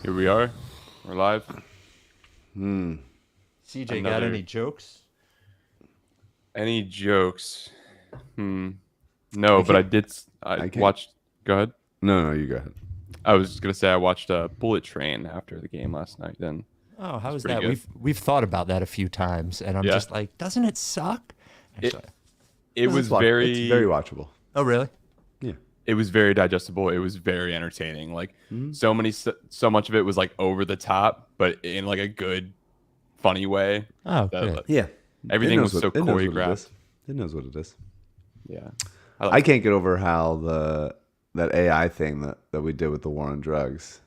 Here we are. We're live. CJ, got any jokes? Any jokes? No, but I did. I watched. Go ahead. No, you go ahead. I was just gonna say I watched Bullet Train after the game last night. Then. Oh, how was pretty that? good. We've thought about that a few times, and I'm just like, doesn't it suck? Actually, It was It's very watchable. oh, really? Yeah. It was very digestible. It was very entertaining. Like so much of it was like over the top, but in like a good, funny way. Oh, That- good. Yeah. Everything was so choreographed. It knows what it is. Yeah. I can't get over how that AI thing that we did with the war on drugs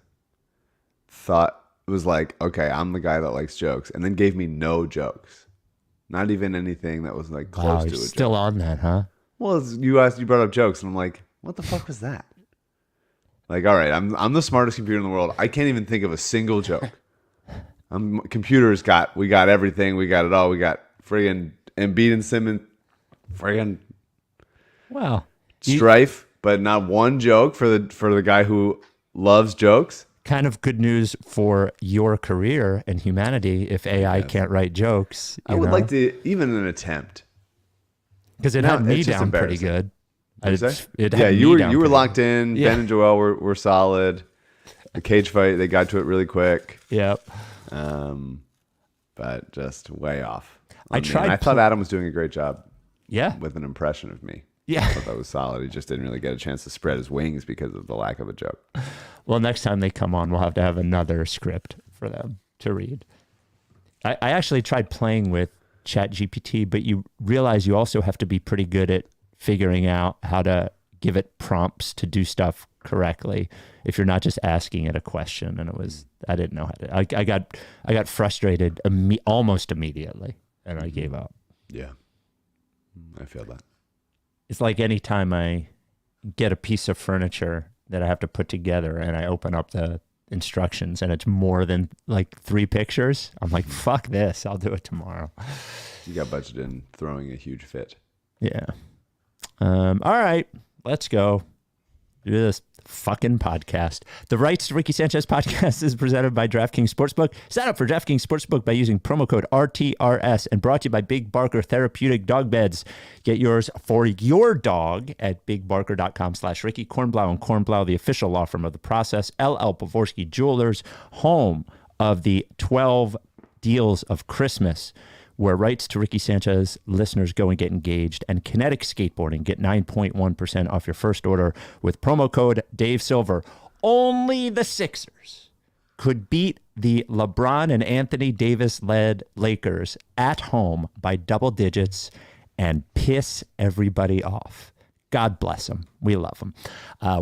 thought it was like, okay, I'm the guy that likes jokes, and then gave me no jokes. Not even anything that was like close Wow, to you're a still joke. on that, huh? Well, you brought up jokes, and I'm like, what the fuck was that? Like, all right, I'm the smartest computer in the world. I can't even think of a single joke. We got everything. We got it all. We got friggin' Embiid and Simmons, friggin' Well, strife, but not one joke for the guy who loves jokes. kind of good news for your career and humanity if AI can't write jokes. I would like to even an attempt. because it No, had me it's just down pretty embarrassing. good. It Yeah, had you me were down you were pretty locked in. Yeah. Ben and Joel were solid. The cage fight, they got to it really quick. good. Yep. But just way off. I on me. tried And I thought Adam was doing a great job Yeah. with an impression of me. Yeah. I thought that was solid. He just didn't really get a chance to spread his wings because of the lack of a joke. Well, next time they come on, we'll have to have another script for them to read. I actually tried playing with ChatGPT, but you realize you also have to be pretty good at figuring out how to give it prompts to do stuff correctly if you're not just asking it a question. And I didn't know how to. I got frustrated almost immediately, and I gave up. Yeah. I feel that. It's like anytime I get a piece of furniture that I have to put together and I open up the instructions and it's more than like 3 pictures, I'm like, fuck this, I'll do it tomorrow. You got budgeted in throwing a huge fit. Yeah. All right, let's go do this fucking podcast. The Rights to Ricky Sanchez podcast is presented by DraftKings Sportsbook. Sign up for DraftKings Sportsbook by using promo code RTRS and brought to you by Big Barker Therapeutic Dog Beds. Get yours for your dog at bigbarker.com/Ricky. Kornblau and Cornblau, the official law firm of the process. LL Pavorsky Jewelers, home of the 12 deals of Christmas, where Rights to Ricky Sanchez listeners go and get engaged. And Kinetic Skateboarding, get 9.1% off your first order with promo code Dave Silver. Only the Sixers could beat the LeBron and Anthony Davis-led Lakers at home by double digits and piss everybody off. God bless them. We love them.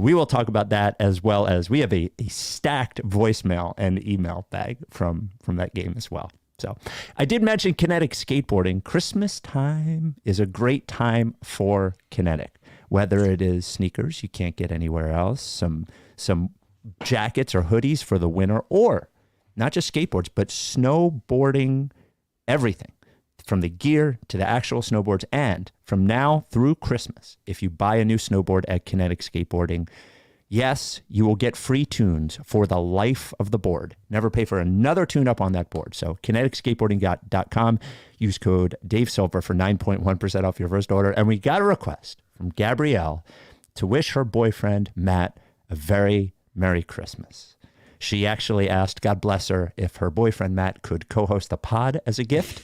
We will talk about that, as well as we have a stacked voicemail and email bag from that game as well. So I did mention Kinetic Skateboarding. Christmas time is a great time for Kinetic, whether it is sneakers you can't get anywhere else, some jackets or hoodies for the winter, or not just skateboards, but snowboarding, everything from the gear to the actual snowboards. And from now through Christmas, if you buy a new snowboard at Kinetic Skateboarding, yes, you will get free tunes for the life of the board. Never pay for another tune up on that board. So kineticskateboarding.com. Use code Dave Silver for 9.1% off your first order. And we got a request from Gabrielle to wish her boyfriend, Matt, a very Merry Christmas. She actually asked, God bless her, if her boyfriend, Matt, could co-host the pod as a gift.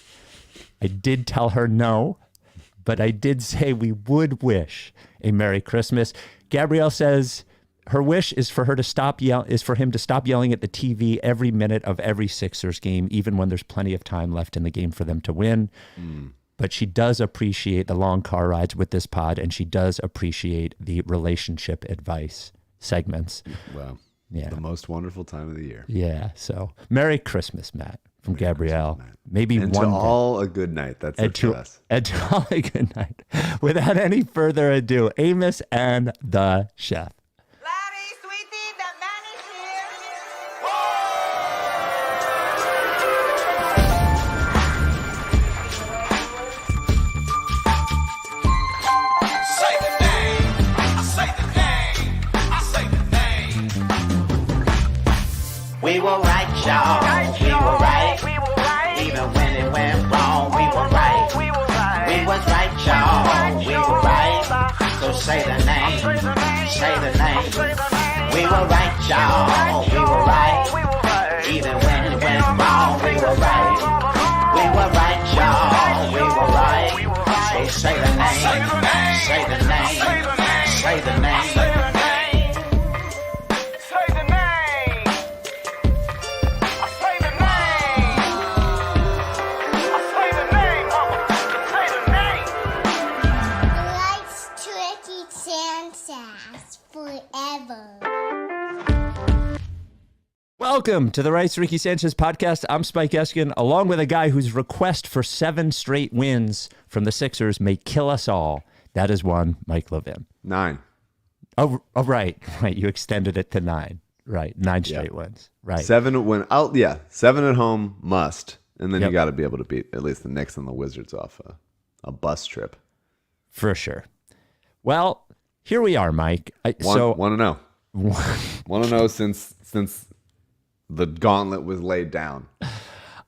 I did tell her no, but I did say we would wish a Merry Christmas. Gabrielle says her wish is for him to stop yelling at the TV every minute of every Sixers game, even when there's plenty of time left in the game for them to win. But she does appreciate the long car rides with this pod, and she does appreciate the relationship advice segments. Wow. Yeah. The most wonderful time of the year. Yeah. So Merry Christmas, Matt, from Gabrielle. Maybe And one to day. all a good night. That's it for us. And to all a good night. Without any further ado, Amos and the Chef. Larry, sweetie, the man is here. Say the name, I say the name, I say the name. We were right, y'all. We were right. Even when it went wrong, we were right. We was right, y'all. We were right. So say the name. Say the name. We were right, y'all. We were right. Even when it went wrong, we were right. We were right, y'all. We were right. So say the name. Say the name. Say the name. Rights to Ricky Sanchez forever. Welcome to the Rights to Ricky Sanchez podcast. I'm Spike Eskin, along with a guy whose request for 7 straight wins from the Sixers may kill us all. That is one, Mike Levin. 9. Oh, right. You extended it to 9. Right. 9 straight wins. Right. 7 when out. Yeah, 7 at home must, and then Yep. you got to be able to beat at least the Knicks and the Wizards off a bus trip. For sure. Well, here we are, Mike. Want to know? Want to know since the gauntlet was laid down.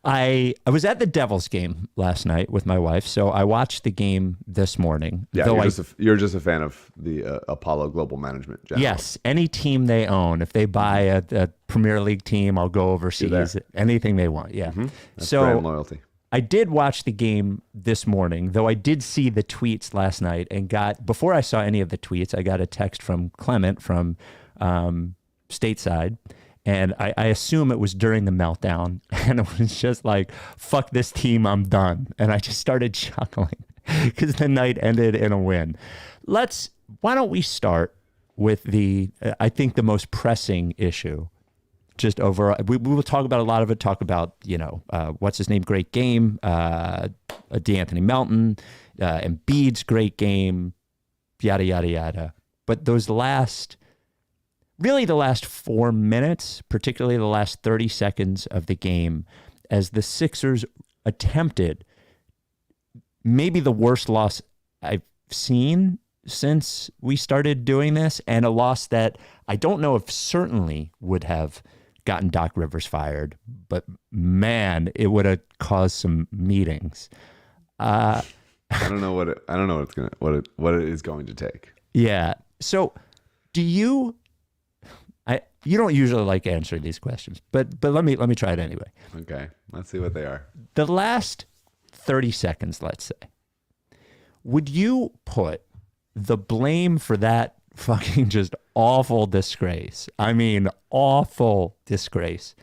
I was at the Devils game last night with my wife, so I watched the game this morning. Yeah, though you're just a fan of the Apollo Global Management. Generally. Yes, any team they own. If they buy a Premier League team, I'll go overseas. Anything they want. Yeah. That's So brand loyalty. I did watch the game this morning, though I did see the tweets last night and before I saw any of the tweets, I got a text from Clement from stateside. And I assume it was during the meltdown. And it was just like, fuck this team, I'm done. And I just started chuckling because the night ended in a win. Why don't we start with I think the most pressing issue. Just overall, we will talk about a lot of it, talk about, what's his name, great game, DeAnthony Melton, Embiid's great game, yada, yada, yada. But the last 4 minutes, particularly the last 30 seconds of the game, as the Sixers attempted maybe the worst loss I've seen since we started doing this, and a loss that I don't know if certainly would have gotten Doc Rivers fired, but man, it would have caused some meetings. I don't know what it is going to take. Yeah. So, you don't usually like answering these questions, but let me try it anyway. Okay, let's see what they are. The last 30 seconds, let's say, would you put the blame for that fucking just awful disgrace, I mean awful disgrace,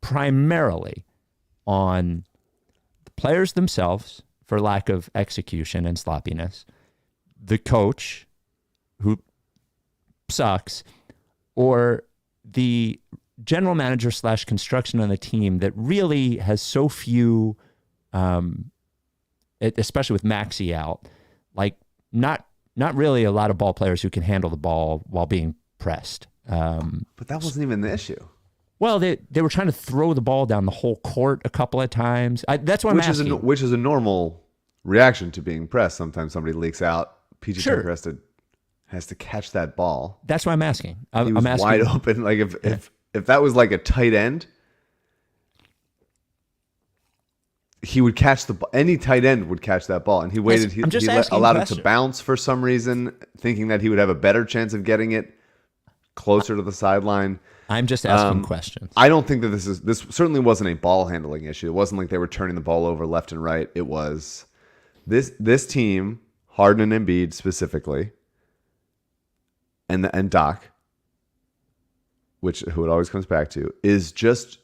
primarily on the players themselves for lack of execution and sloppiness, the coach who sucks, or the general manager / construction on the team that really has so few, especially with Maxey out, like not really a lot of ball players who can handle the ball while being pressed. But that wasn't even the issue. Well, they were trying to throw the ball down the whole court a couple of times. That's what I'm asking. Which is a normal reaction to being pressed. Sometimes somebody leaks out. PJ Sure. Tucker has to catch that ball. That's what I'm asking. He was I'm asking, wide open. Like if that was like a tight end, he would catch the ball. Any tight end would catch that ball, and he waited. I'm just he asking allowed it questions. to bounce for some reason, thinking that he would have a better chance of getting it closer to the sideline. I'm just asking questions. I don't think that this certainly wasn't a ball handling issue. It wasn't like they were turning the ball over left and right. It was this team, Harden and Embiid specifically, and Doc, who it always comes back to, is just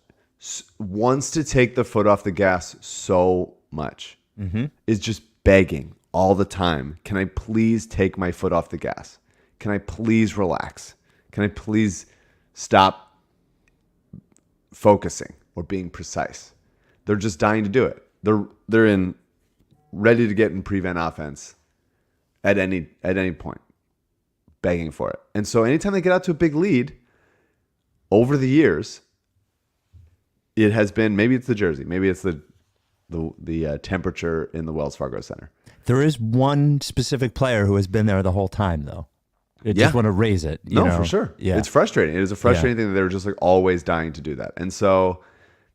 wants to take the foot off the gas so much. Is just begging all the time. Can I please take my foot off the gas? Can I please relax? Can I please stop focusing or being precise? They're just dying to do it. They're ready to get in prevent offense at any point, begging for it. And so anytime they get out to a big lead, over the years, it has been, maybe it's the jersey, maybe it's the temperature in the Wells Fargo Center. There is one specific player who has been there the whole time, though. They just want to raise it. You know? For sure. Yeah. It's frustrating. It is a frustrating thing that they're just like always dying to do that. And so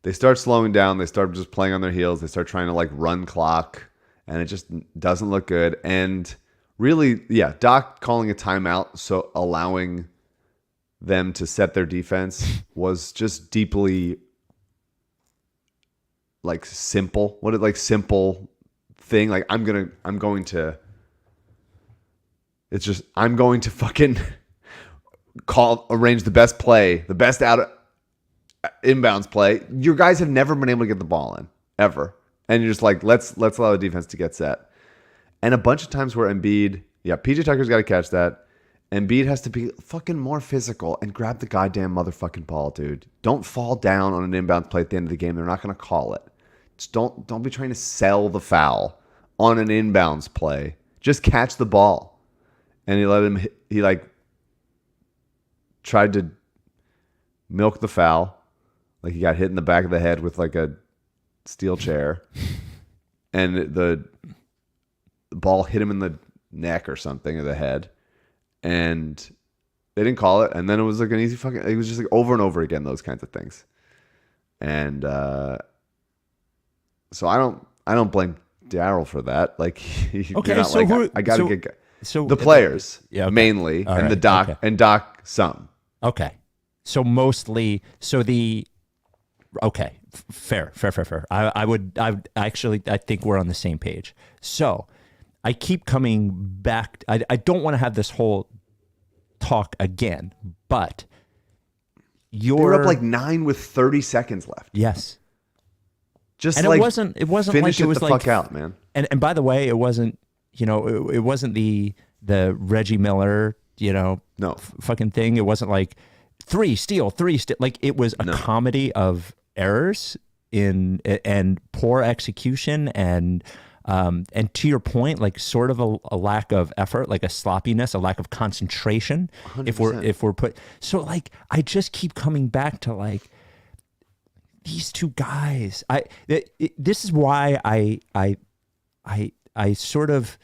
they start slowing down. They start just playing on their heels. They start trying to like run clock, and it just doesn't look good. And really, Doc calling a timeout, so allowing them to set their defense was just deeply like simple. Simple thing. Like I'm going to fucking arrange the best play, the best inbounds play. Your guys have never been able to get the ball in ever, and you're just like, let's allow the defense to get set. And a bunch of times where Embiid, PJ Tucker's got to catch that. Embiid has to be fucking more physical and grab the goddamn motherfucking ball, dude. Don't fall down on an inbound play at the end of the game. They're not going to call it. Just don't be trying to sell the foul on an inbounds play. Just catch the ball. And he tried to milk the foul. Like he got hit in the back of the head with like a steel chair. And the ball hit him in the neck or something, or the head. And they didn't call it. And then it was like an easy it was just like over and over again, those kinds of things. And so I don't blame Daryl for that. Like, okay, so like, I got to get the players mainly, all and right, the Doc and Doc some. Okay, so mostly, okay, fair. I think we're on the same page. So I keep coming back. I don't want to have this whole talk again, but you're up like 9 with 30 seconds left. Yes. Just and like it wasn't finish like it was the like fuck out, man. And by the way, it wasn't, it wasn't the Reggie Miller, fucking thing. It wasn't like 3 steal. Like it was a comedy of errors and poor execution and to your point, like sort of a lack of effort, like a sloppiness, a lack of concentration. 100%. If we're put, so like, I just keep coming back to like these two guys. This is why I sort of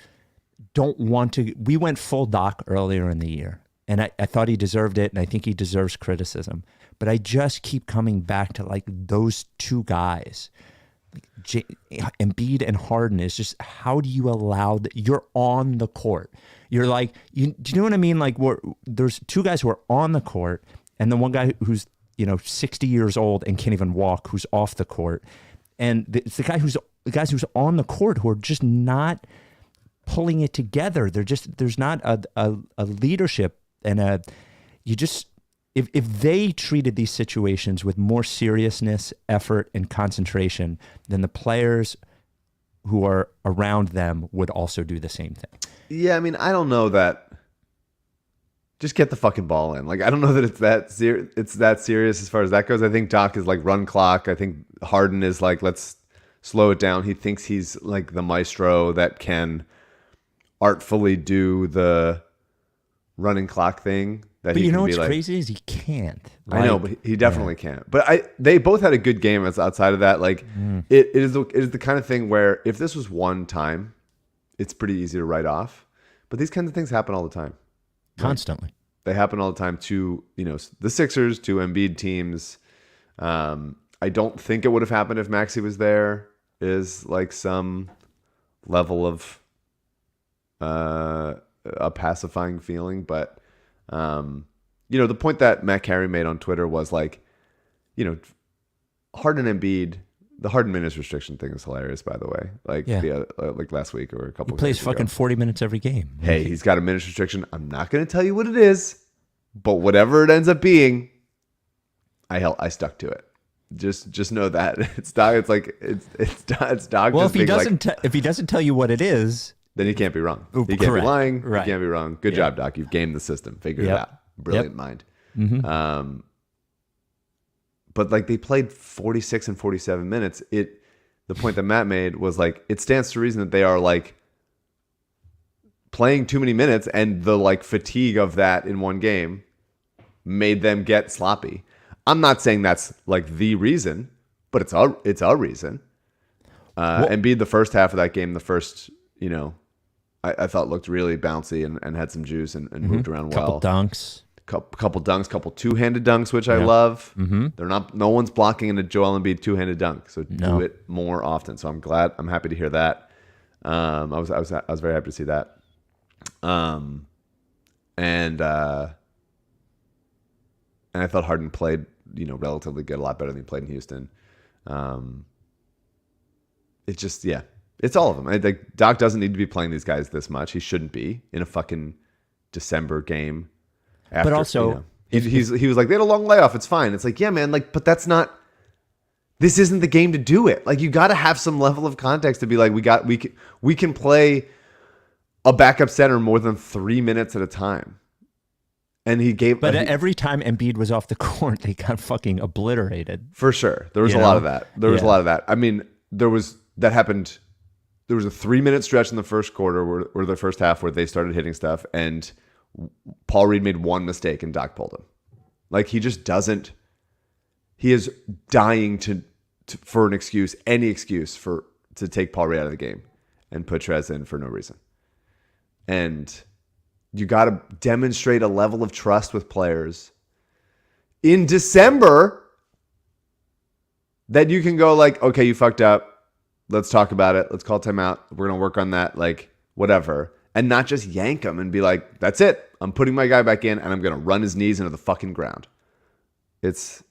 don't want to, we went full Doc earlier in the year and I thought he deserved it. And I think he deserves criticism, but I just keep coming back to like those two guys. Embiid and Harden is just, how do you allow that? You're on the court. You're like, do you know what I mean? Like there's two guys who are on the court and then one guy who's, 60 years old and can't even walk, who's off the court. And it's the guys who's on the court who are just not pulling it together. There's not a leadership and if they treated these situations with more seriousness, effort, and concentration, then the players who are around them would also do the same thing. Yeah, I mean, I don't know that. Just get the fucking ball in. Like, I don't know that it's that serious as far as that goes. I think Doc is like run clock. I think Harden is like, let's slow it down. He thinks he's like the maestro that can artfully do the running clock thing. But you know what's crazy is he can't. I know, but he definitely can't. But they both had a good game outside of that. Like it is the kind of thing where if this was one time, it's pretty easy to write off. But these kinds of things happen all the time. Constantly. Like, they happen all the time to, the Sixers, to Embiid teams. I don't think it would have happened if Maxey was there. Is like some level of a pacifying feeling, but the point that Matt Carey made on Twitter was like, Harden and Embiid, the Harden minutes restriction thing is hilarious, by the way. Like like last week or a couple. He plays games fucking ago. 40 minutes every game. Hey, he's got a minutes restriction. I'm not going to tell you what it is, but whatever it ends up being, I stuck to it. Just know that it's dog. It's like it's dog. Well, if he doesn't tell you what it is, then he can't be wrong. He can't correct. be lying. Right. He can't be wrong. Good job, Doc. You've gamed the system. Figured it out. Brilliant mind. Mm-hmm. But like they played 46 and 47 minutes. The point that Matt made was like it stands to reason that they are like playing too many minutes, and the like fatigue of that in one game made them get sloppy. I'm not saying that's like the reason, but it's a reason. Embiid, the first half of that game, the first I thought looked really bouncy and had some juice and moved around well. Couple dunks. Couple dunks, couple two-handed dunks, which I love. They're not. No one's blocking in a Joel Embiid two-handed dunk, so do it more often. So I'm happy to hear that. I was very happy to see that. And I thought Harden played relatively good, a lot better than he played in Houston. It's just it's all of them. Like Doc doesn't need to be playing these guys this much. He shouldn't be in a fucking December game. After, but also, he was like, they had a long layoff. It's fine. It's like, yeah, man. Like, but that's not. This isn't the game to do it. Like, you got to have some level of context to be like, we can play a backup center more than 3 minutes at a time. And he gave. But every time Embiid was off the court, they got fucking obliterated. For sure, there was a lot of that. There was a lot of that. I mean, that happened. There was a 3-minute stretch in the first quarter, or the first half, where they started hitting stuff, and Paul Reed made one mistake and Doc pulled him. Like, he just doesn't. He is dying to for an excuse, any excuse to take Paul Reed out of the game and put Trez in for no reason. And you got to demonstrate a level of trust with players in December that you can go like, okay, you fucked up. Let's talk about it. Let's call timeout. We're going to work on that. Like, whatever. And not just yank him and be like, that's it. I'm putting my guy back in and I'm going to run his knees into the fucking ground. It's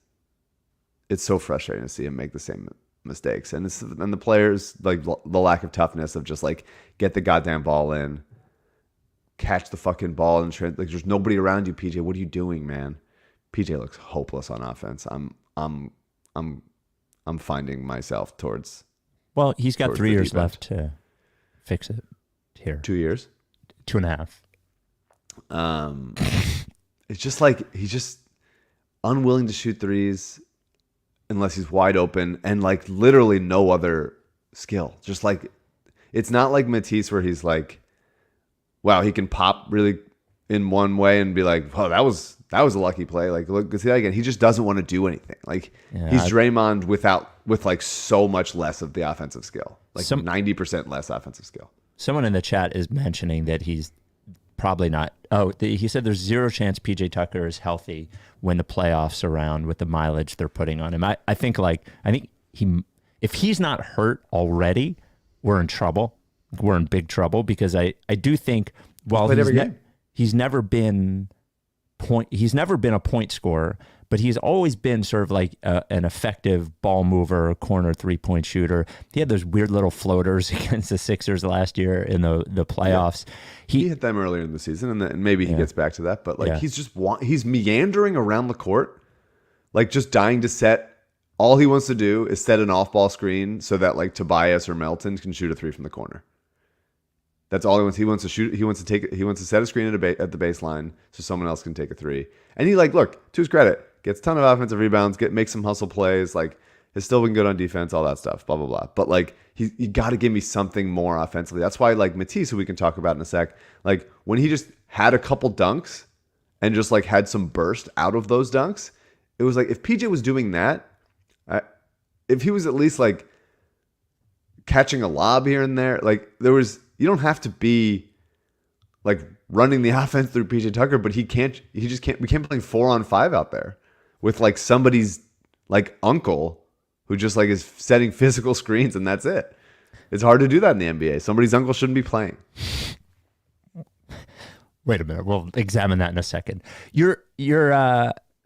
so frustrating to see him make the same mistakes. And the players, like, the lack of toughness of just like, get the goddamn ball in, catch the fucking ball, and like, there's nobody around you, PJ. What are you doing, man? PJ looks hopeless on offense. I'm finding myself towards. Well, he's got 3 years left to fix it here. 2 years? 2.5. It's just like he's just unwilling to shoot threes unless he's wide open, and like literally no other skill. Just like, it's not like Matisse where he's like, wow, he can pop really in one way and be like, oh, that was a lucky play. Like, look, see that again. He just doesn't want to do anything. Like, he's Draymond with like so much less of the offensive skill, like 90% less offensive skill. Someone in the chat is mentioning that he's probably not. He said there's zero chance PJ Tucker is healthy when the playoffs are around with the mileage they're putting on him. I think if he's not hurt already, we're in trouble. We're in big trouble, because I do think while he's never been a point scorer, but he's always been sort of like an effective ball mover, corner 3-point shooter. He had those weird little floaters against the Sixers last year in the playoffs. Yeah. He hit them earlier in the season, and maybe he gets back to that. But like, he's meandering around the court, like just dying to set. All he wants to do is set an off-ball screen so that like Tobias or Melton can shoot a 3 from the corner. That's all he wants. He wants to shoot. He wants to set a screen at the baseline so someone else can take a 3. And he, like, look, to his credit, gets a ton of offensive rebounds, makes some hustle plays, like, has still been good on defense, all that stuff, blah, blah, blah. But like, you got to give me something more offensively. That's why, like, Matisse, who we can talk about in a sec, like, when he just had a couple dunks and just like had some burst out of those dunks, it was like, if PJ was doing that, if he was at least like catching a lob here and there, like, you don't have to be like running the offense through PJ Tucker, but we can't play 4-on-5 out there with like somebody's like uncle who just like is setting physical screens, and that's it. It's hard to do that in the NBA. Somebody's uncle shouldn't be playing. Wait a minute. We'll examine that in a second.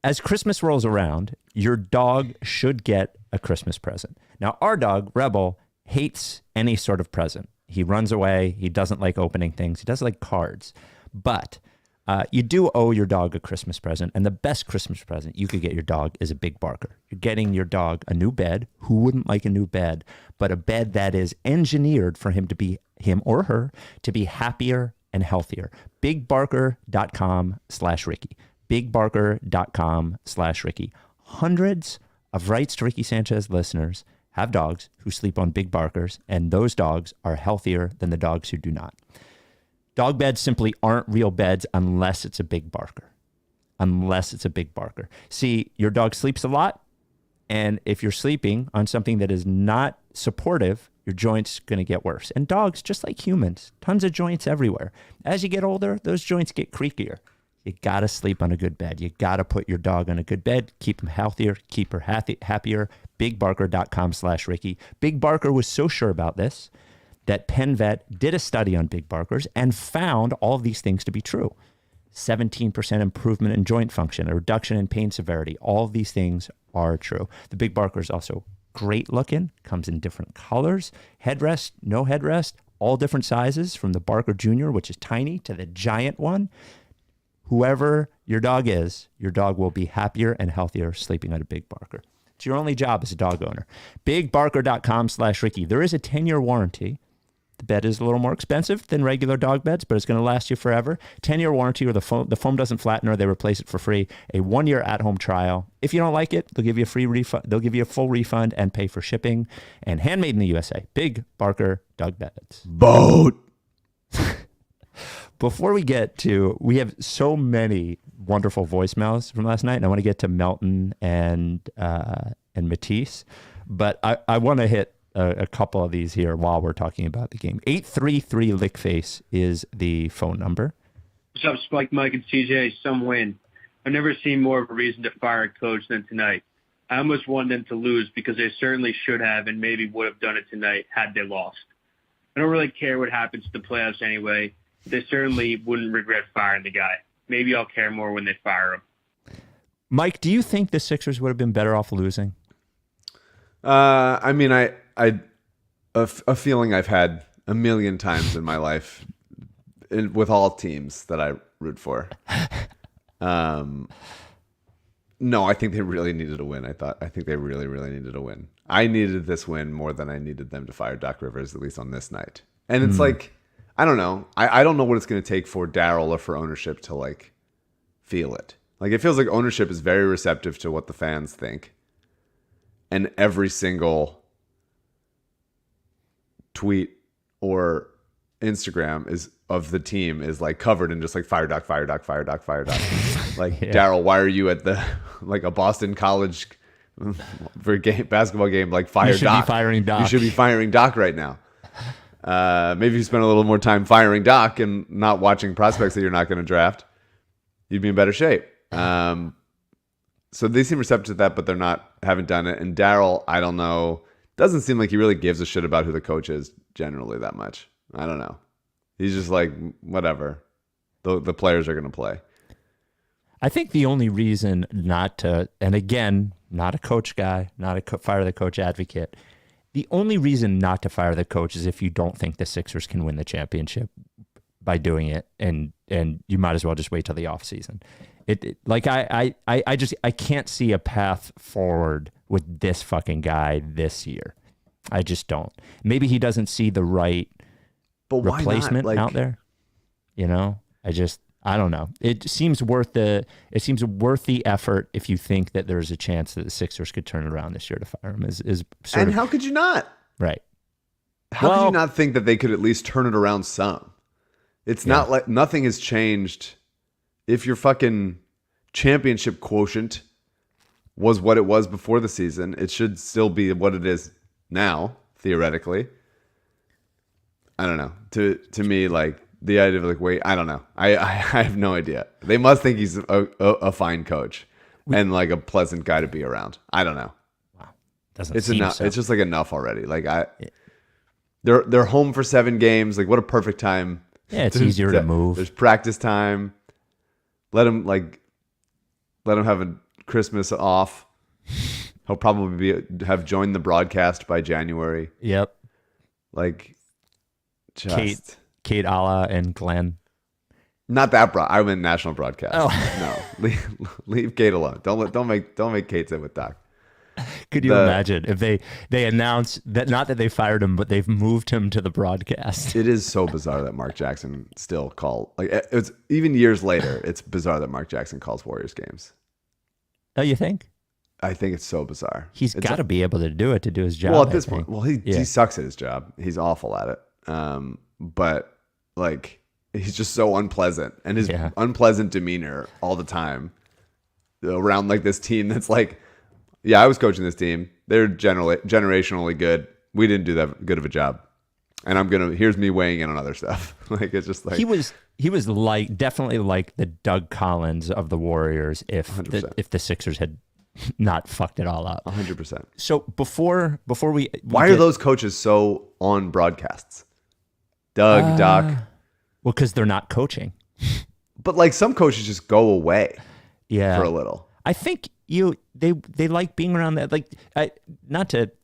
As Christmas rolls around, your dog should get a Christmas present. Now, our dog, Rebel, hates any sort of present. He runs away. He doesn't like opening things. He doesn't like cards. But you do owe your dog a Christmas present. And the best Christmas present you could get your dog is a big barker. You're getting your dog a new bed. Who wouldn't like a new bed? But a bed that is engineered for him or her to be happier and healthier. BigBarker.com/Ricky. BigBarker.com/Ricky. Hundreds of Rights to Ricky Sanchez listeners have dogs who sleep on Big Barkers, and those dogs are healthier than the dogs who do not. Dog beds simply aren't real beds unless it's a Big Barker. See, your dog sleeps a lot, and if you're sleeping on something that is not supportive your joints going to get worse. And dogs, just like humans, tons of joints everywhere. As you get older, those joints get creakier. You got to sleep on a good bed. You got to put your dog on a good bed. Keep him healthier. Keep her happier. BigBarker.com/Ricky. Big Barker was so sure about this that Penn Vet did a study on Big Barkers and found all of these things to be true. 17% improvement in joint function, a reduction in pain severity. All of these things are true. The Big Barker is also great looking, comes in different colors, headrest, no headrest, all different sizes from the Barker Jr., which is tiny, to the giant one. Whoever your dog is, your dog will be happier and healthier sleeping on a Big Barker. It's your only job as a dog owner. BigBarker.com/Ricky. There is a 10-year warranty. The bed is a little more expensive than regular dog beds, but it's going to last you forever. 10-year warranty, or the foam doesn't flatten, or they replace it for free. A 1-year at-home trial. If you don't like it, they'll give you a free refund. They'll give you a full refund and pay for shipping. And handmade in the USA. Big Barker dog beds. Boat. Before we get to, we have so many wonderful voicemails from last night, and I want to get to Melton and Matisse, but I want to hit a couple of these here while we're talking about the game. 833 Lickface is the phone number. What's up, Spike, Mike, and CJ? Some win. I've never seen more of a reason to fire a coach than tonight. I almost wanted them to lose because they certainly should have and maybe would have done it tonight had they lost. I don't really care what happens to the playoffs anyway. They certainly wouldn't regret firing the guy. Maybe I'll care more when they fire him. Mike, do you think the Sixers would have been better off losing? I mean, a feeling I've had a million times in my life with all teams that I root for. No, I think they really needed a win. I think they really, really needed a win. I needed this win more than I needed them to fire Doc Rivers, at least on this night. And it's like, I don't know. I don't know what it's going to take for Daryl or for ownership to like feel it. Like, it feels like ownership is very receptive to what the fans think. And every single tweet or Instagram is of the team is like covered in just like fire Doc, fire Doc, fire Doc, fire Doc. Like, yeah. Daryl, why are you at the like a Boston College for a basketball game? Like, fire Doc. You should be firing Doc. You should be firing Doc right now. Maybe if you spend a little more time firing Doc and not watching prospects that you're not going to draft, you'd be in better shape. So they seem receptive to that, but haven't done it. And Daryl, I don't know, doesn't seem like he really gives a shit about who the coach is generally that much. I don't know. He's just like, whatever. The players are going to play. I think the only reason not to, and again, not a coach guy, not a fire the coach advocate, the only reason not to fire the coach is if you don't think the Sixers can win the championship by doing it, and you might as well just wait till the offseason. I can't see a path forward with this fucking guy this year. I just don't. Maybe he doesn't see the right replacement out there. You know, I don't know. It seems worth the effort if you think that there's a chance that the Sixers could turn it around this year to fire him. And how could you not? Right. How could you not think that they could at least turn it around some? It's not like nothing has changed. If your fucking championship quotient was what it was before the season, it should still be what it is now, theoretically. I don't know. To me, like, the idea of like, wait, I don't know. I have no idea. They must think he's a fine coach and like a pleasant guy to be around. I don't know. Wow, doesn't it's seem enough. so. It's just like enough already. Like they're home for 7 games. Like, what a perfect time. Yeah, it's easier to move. There's practice time. Let him have a Christmas off. He'll probably have joined the broadcast by January. Yep. Like, just Kate Alla and Glenn. Not that I meant national broadcast. Oh. No, leave Kate alone. Don't make Kate sit with Doc. Could you imagine if they announce that, not that they fired him, but they've moved him to the broadcast? It is so bizarre that Mark Jackson still it's even years later. It's bizarre that Mark Jackson calls Warriors games. Oh, you think? I think it's so bizarre. He's got to be able to do it to do his job. Well, at this point, he sucks at his job. He's awful at it. But like, he's just so unpleasant, and his unpleasant demeanor all the time around like this team that's like, yeah, I was coaching this team. They're generationally good. we didn't do that good of a job. And here's me weighing in on other stuff. Like, it's just like he was like definitely like the Doug Collins of the Warriors if the Sixers had not fucked it all up. 100%. So before we why are those coaches so on broadcasts? Doug, Doc. Well, because they're not coaching. But like some coaches just go away Yeah, for a little. I think they like being around that, like they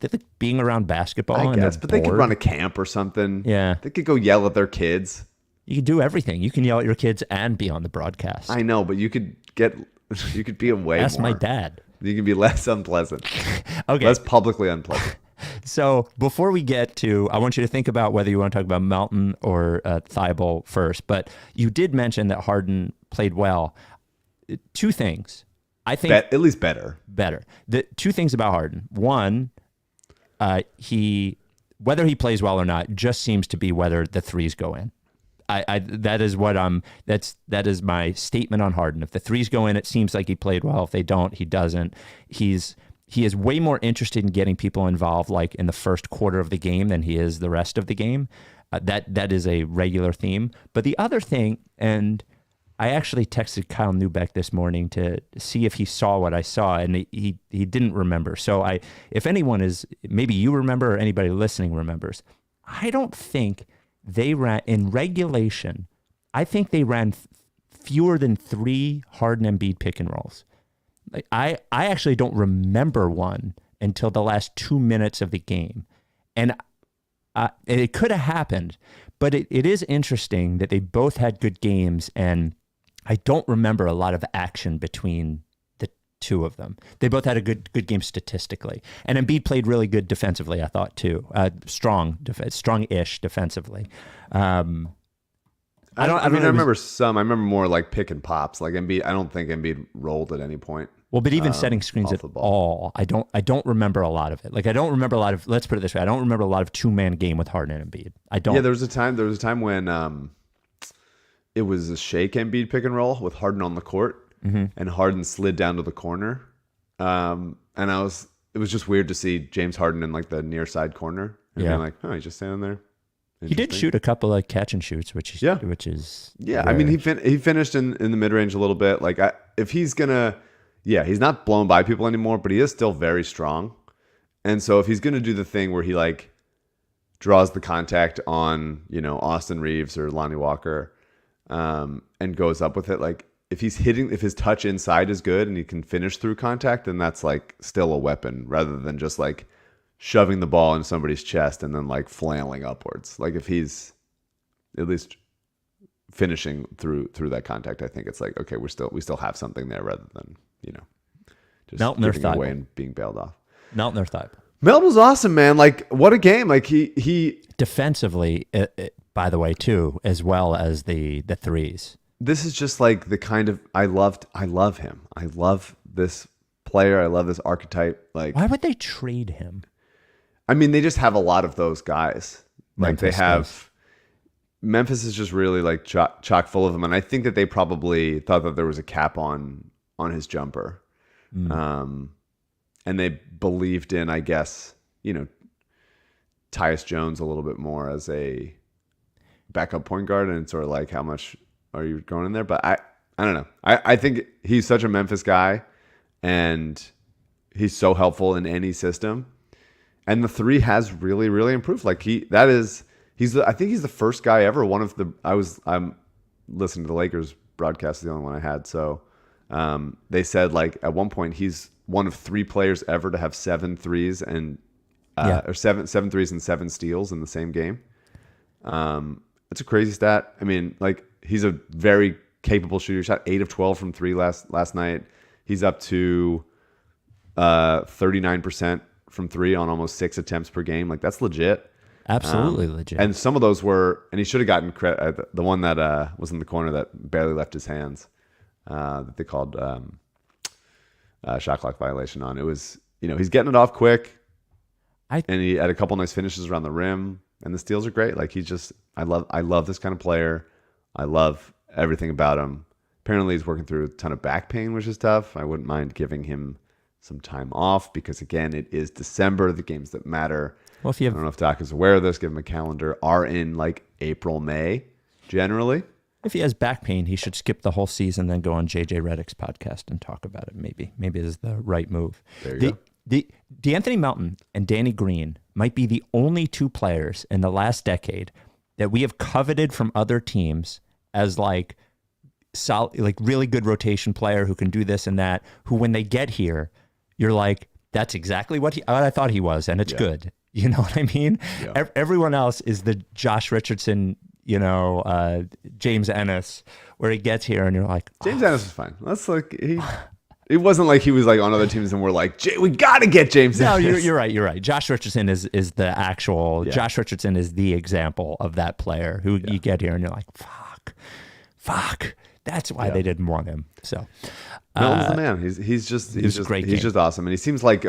like being around basketball. I and guess, they're but they could bored. run a camp or something. Yeah. They could go yell at their kids. You can do everything. You can yell at your kids and be on the broadcast. I know, but you could be away That's more. my dad. You can be less unpleasant. Okay. Less publicly unpleasant. So before we get to, I want you to think about whether you want to talk about Melton or Thibault first. But you did mention that Harden played well. Two things. I think at least better. The two things about Harden. One, whether he plays well or not just seems to be whether the threes go in. That is my statement on Harden. If the threes go in, it seems like he played well. If they don't, he doesn't. He is way more interested in getting people involved, like in the first quarter of the game, than he is the rest of the game. That is a regular theme. But the other thing, and I actually texted Kyle Newbeck this morning to see if he saw what I saw, and he didn't remember. So if anyone is, maybe you remember or anybody listening remembers, I don't think they ran in regulation. I think they ran fewer than 3 Harden Embiid pick and rolls. Like I actually don't remember one until the last 2 minutes of the game, and it could have happened, but it is interesting that they both had good games, and I don't remember a lot of action between the two of them. They both had a good game statistically, and Embiid played really good defensively, I thought too. Strong-ish defensively. I remember some. I remember more like pick and pops. Like Embiid, I don't think Embiid rolled at any point. Well, but even setting screens at all, I don't remember a lot of it. Like I don't remember a lot of. Let's put it this way: I don't remember a lot of 2-man game with Harden and Embiid. I don't. Yeah, there was a time when it was a shake Embiid pick and roll with Harden on the court, and Harden slid down to the corner, and it was just weird to see James Harden in like the near side corner, and being like, oh, he's just standing there. He did shoot a couple of catch and shoots, which is yeah. rare. I mean, he finished in the mid range a little bit. Like if he's gonna, he's not blown by people anymore, but he is still very strong. And so if he's gonna do the thing where he like draws the contact on Austin Reeves or Lonnie Walker, and goes up with it, like if his touch inside is good and he can finish through contact, then that's like still a weapon rather than just like shoving the ball in somebody's chest and then like flailing upwards. Like if he's at least finishing through that contact, I think it's like, okay, we still have something there rather than just Melton or giving away Thibault. and being bailed off. Melton or Thibault. Melton was awesome, man. Like what a game! Like he Defensively, by the way, too, as well as the threes. This is just like the kind of I love him. I love this player. I love this archetype. Like why would they trade him? I mean, they just have a lot of those guys. Like Memphis they have does. Memphis is just really like chock full of them, and I think that they probably thought that there was a cap on his jumper, and they believed in, I guess, Tyus Jones a little bit more as a backup point guard, and it's sort of like, how much are you going in there? But I don't know. I think he's such a Memphis guy, and he's so helpful in any system. And the three has really, really improved. Like I think he's the first guy ever. I'm listening to the Lakers broadcast, the only one I had. So they said like at one point he's one of 3 players ever to have 7 threes and or seven threes and 7 steals in the same game. It's a crazy stat. I mean, like he's a very capable shooter. Shot 8 of 12 from 3 last night. He's up to 39% from 3 on almost 6 attempts per game. Like that's legit. Absolutely legit. And some of those were, and he should have gotten credit. The one that was in the corner that barely left his hands, that they called shot clock violation on. It was, he's getting it off quick, and he had a couple nice finishes around the rim, and the steals are great. Like I love this kind of player. I love everything about him. Apparently, he's working through a ton of back pain, which is tough. I wouldn't mind giving him some time off because, again, it is December. The games that matter, Well, if you I have don't know if Doc is aware of this, give him a calendar, are in like April, May, generally. If he has back pain, he should skip the whole season, then go on JJ Redick's podcast and talk about it. Maybe this is the right move. There you go. D'Anthony Melton and Danny Green might be the only two players in the last decade that we have coveted from other teams as like solid, like really good rotation player who can do this and that, who when they get here, you're like, that's exactly what I thought he was, and it's good. You know what I mean? Yeah. Everyone else is the Josh Richardson, James Ennis, where he gets here and you're like, James Ennis is fine. That's like it wasn't like he was like on other teams and we're like, we got to get James no, Ennis. you're right. Josh Richardson is the actual. Yeah. Josh Richardson is the example of that player who you get here and you're like, fuck. That's why they didn't want him. So, Melton's the man. He's just great. He's just awesome, and he seems like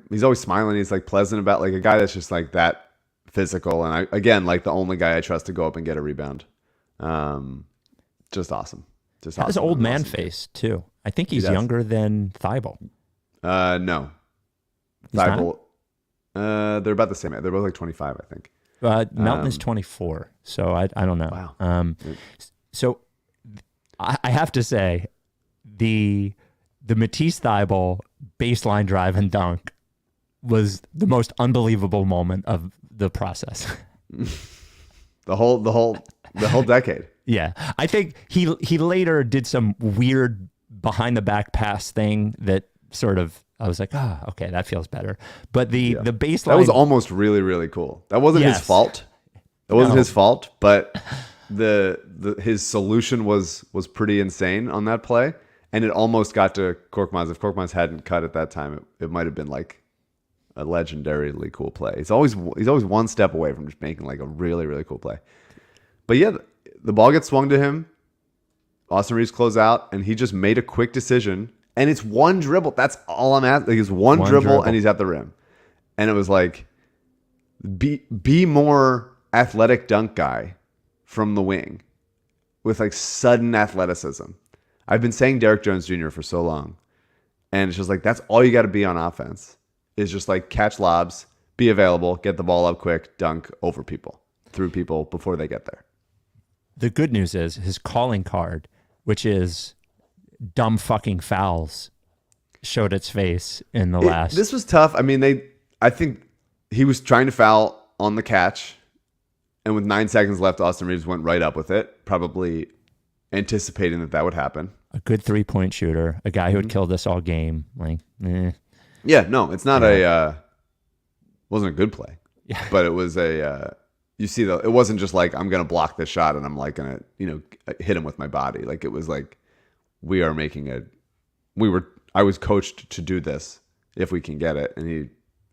he's always smiling. He's like pleasant about like a guy that's just like that physical. And like the only guy I trust to go up and get a rebound. Just awesome. Just has awesome. Old man awesome face too. I think he's younger than Thibault. No. Thibault. They're about the same. They're both like 25, I think. Melton is 24, so I don't know. Wow. So I have to say, the Matisse Thibault baseline drive and dunk was the most unbelievable moment of the process. The whole decade. Yeah, I think he later did some weird behind the back pass thing that sort of I was like, okay, that feels better. But the baseline, that was almost really, really cool. That wasn't his fault. That wasn't his fault, but his solution was pretty insane on that play, and it almost got to Korkmaz. If Korkmaz hadn't cut at that time, it might have been like a legendarily cool play. He's always one step away from just making like a really, really cool play. But yeah, the ball gets swung to him. Austin Reeves close out, and he just made a quick decision. And it's one dribble. That's all I'm asking. Like, it's one dribble, and he's at the rim. And it was like, be more athletic dunk guy from the wing with like sudden athleticism. I've been saying Derek Jones Jr. for so long. And it's just like, that's all you got to be on offense is just like catch lobs, be available, get the ball up quick, dunk over people, through people before they get there. The good news is his calling card, which is dumb fucking fouls, showed its face in the last. This was tough. I mean, I think he was trying to foul on the catch, and with 9 seconds left, Austin Reeves went right up with it, probably anticipating that would happen. A good 3-point shooter, a guy who had killed us all game. Like, Yeah, no, it's not wasn't a good play. Yeah, but it was you see it wasn't just like I'm gonna block this shot and I'm like gonna hit him with my body. Like it was like I was coached to do this if we can get it, and he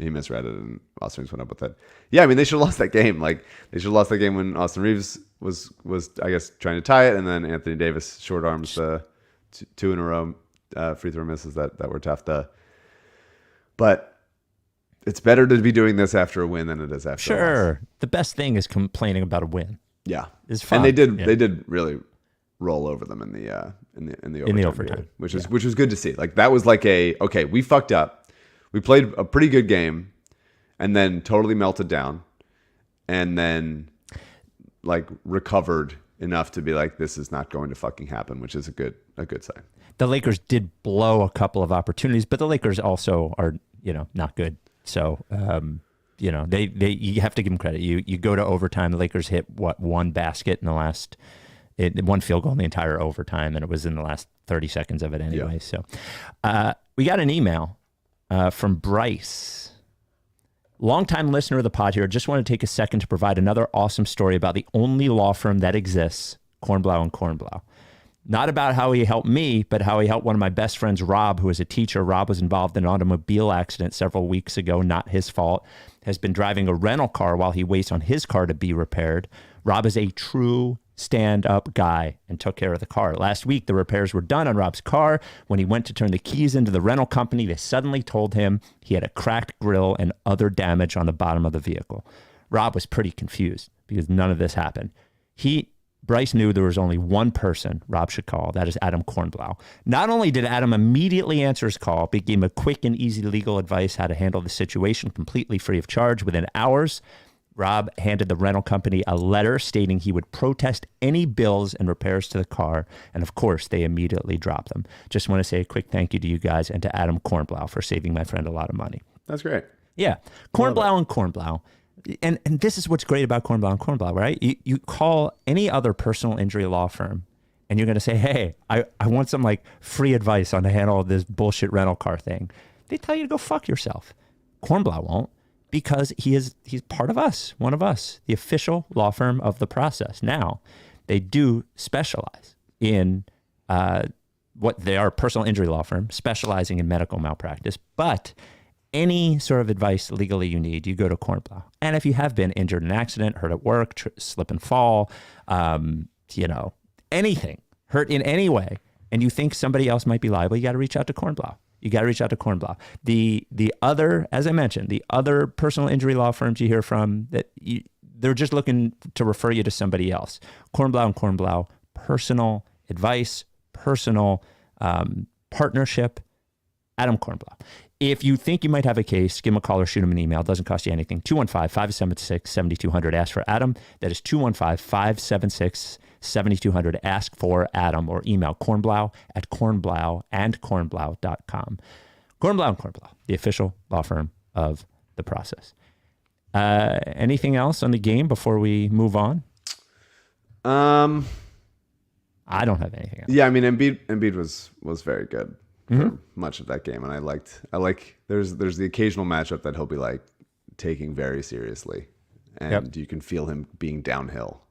misread it and Austin Reeves went up with it. Yeah, I mean they should have lost that game. Like they should have lost that game when Austin Reeves was I guess trying to tie it, and then Anthony Davis short arms two in a row free throw misses that were tough to. But it's better to be doing this after a win than it is after a loss. The best thing is complaining about a win. Yeah, it's fun. And they did really roll over them in the overtime period, which was good to see. Like that was like okay, we fucked up. We played a pretty good game, and then totally melted down, and then like recovered enough to be like, this is not going to fucking happen, which is a good sign. The Lakers did blow a couple of opportunities, but the Lakers also are not good. So you have to give them credit. You go to overtime. The Lakers hit one basket in the last. One field goal in the entire overtime, and it was in the last 30 seconds of it anyway. Yeah. So we got an email from Bryce. Longtime listener of the pod here. Just want to take a second to provide another awesome story about the only law firm that exists, Kornblau and Cornblau. Not about how he helped me, but how he helped one of my best friends, Rob, who is a teacher. Rob was involved in an automobile accident several weeks ago, not his fault. Has been driving a rental car while he waits on his car to be repaired. Rob is a true stand-up guy and took care of the car. Last week, the repairs were done on Rob's car. When he went to turn the keys into the rental company, they suddenly told him he had a cracked grille and other damage on the bottom of the vehicle. Rob was pretty confused because none of this happened. He Bryce knew there was only one person Rob should call. That is Adam Kornblau. Not only did Adam immediately answer his call, but gave him a quick and easy legal advice how to handle the situation completely free of charge. Within hours, Rob handed the rental company a letter stating he would protest any bills and repairs to the car. And of course, they immediately dropped them. Just want to say a quick thank you to you guys and to Adam Kornblau for saving my friend a lot of money. That's great. Yeah. Cornblau and Cornblau. And this is what's great about Kornblau and Cornblau, right? You call any other personal injury law firm and you're going to say, hey, I want some like free advice on how to handle this bullshit rental car thing. They tell you to go fuck yourself. Kornblau won't, because he's part of us, one of us, the official law firm of the process. Now, they do specialize in what they are, a personal injury law firm, specializing in medical malpractice, but any sort of advice legally you need, you go to Kornblau. And if you have been injured in an accident, hurt at work, slip and fall, anything, hurt in any way, and you think somebody else might be liable, you got to reach out to Kornblau. You got to reach out to Kornblau. The other, as I mentioned, the other personal injury law firms you hear from, they're just looking to refer you to somebody else. Kornblau and Kornblau, personal advice, personal partnership, Adam Kornblau. If you think you might have a case, give him a call or shoot him an email. It doesn't cost you anything. 215-576-7200. Ask for Adam. That is 215-576-7200. Ask for Adam, or email cornblau@cornblauandcornblau.com. Kornblau and Cornblau, the official law firm of the process. Anything else on the game before we move on? I don't have anything else. Yeah, I mean, Embiid was very good for much of that game, and I like there's the occasional matchup that he'll be like taking very seriously, and you can feel him being downhill,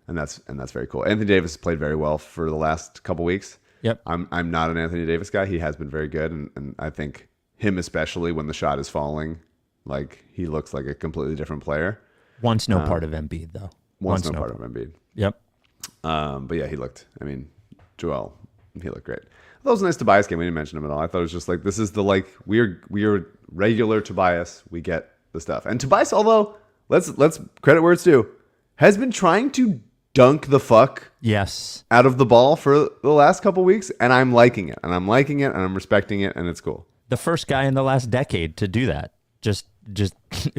and that's very cool. Anthony Davis played very well for the last couple weeks. Yep. I'm not an Anthony Davis guy. He has been very good, and I think him, especially when the shot is falling, like he looks like a completely different player. Once no part of Embiid though. Once no part of Embiid. Yep. But yeah, Joel, he looked great. That was a nice Tobias game. We didn't mention him at all. I thought it was just like, this is the like we're regular Tobias. We get the stuff. And Tobias, although let's credit where it's due, has been trying to dunk the fuck out of the ball for the last couple weeks, and I'm liking it. And I'm respecting it, and it's cool. The first guy in the last decade to do that. Just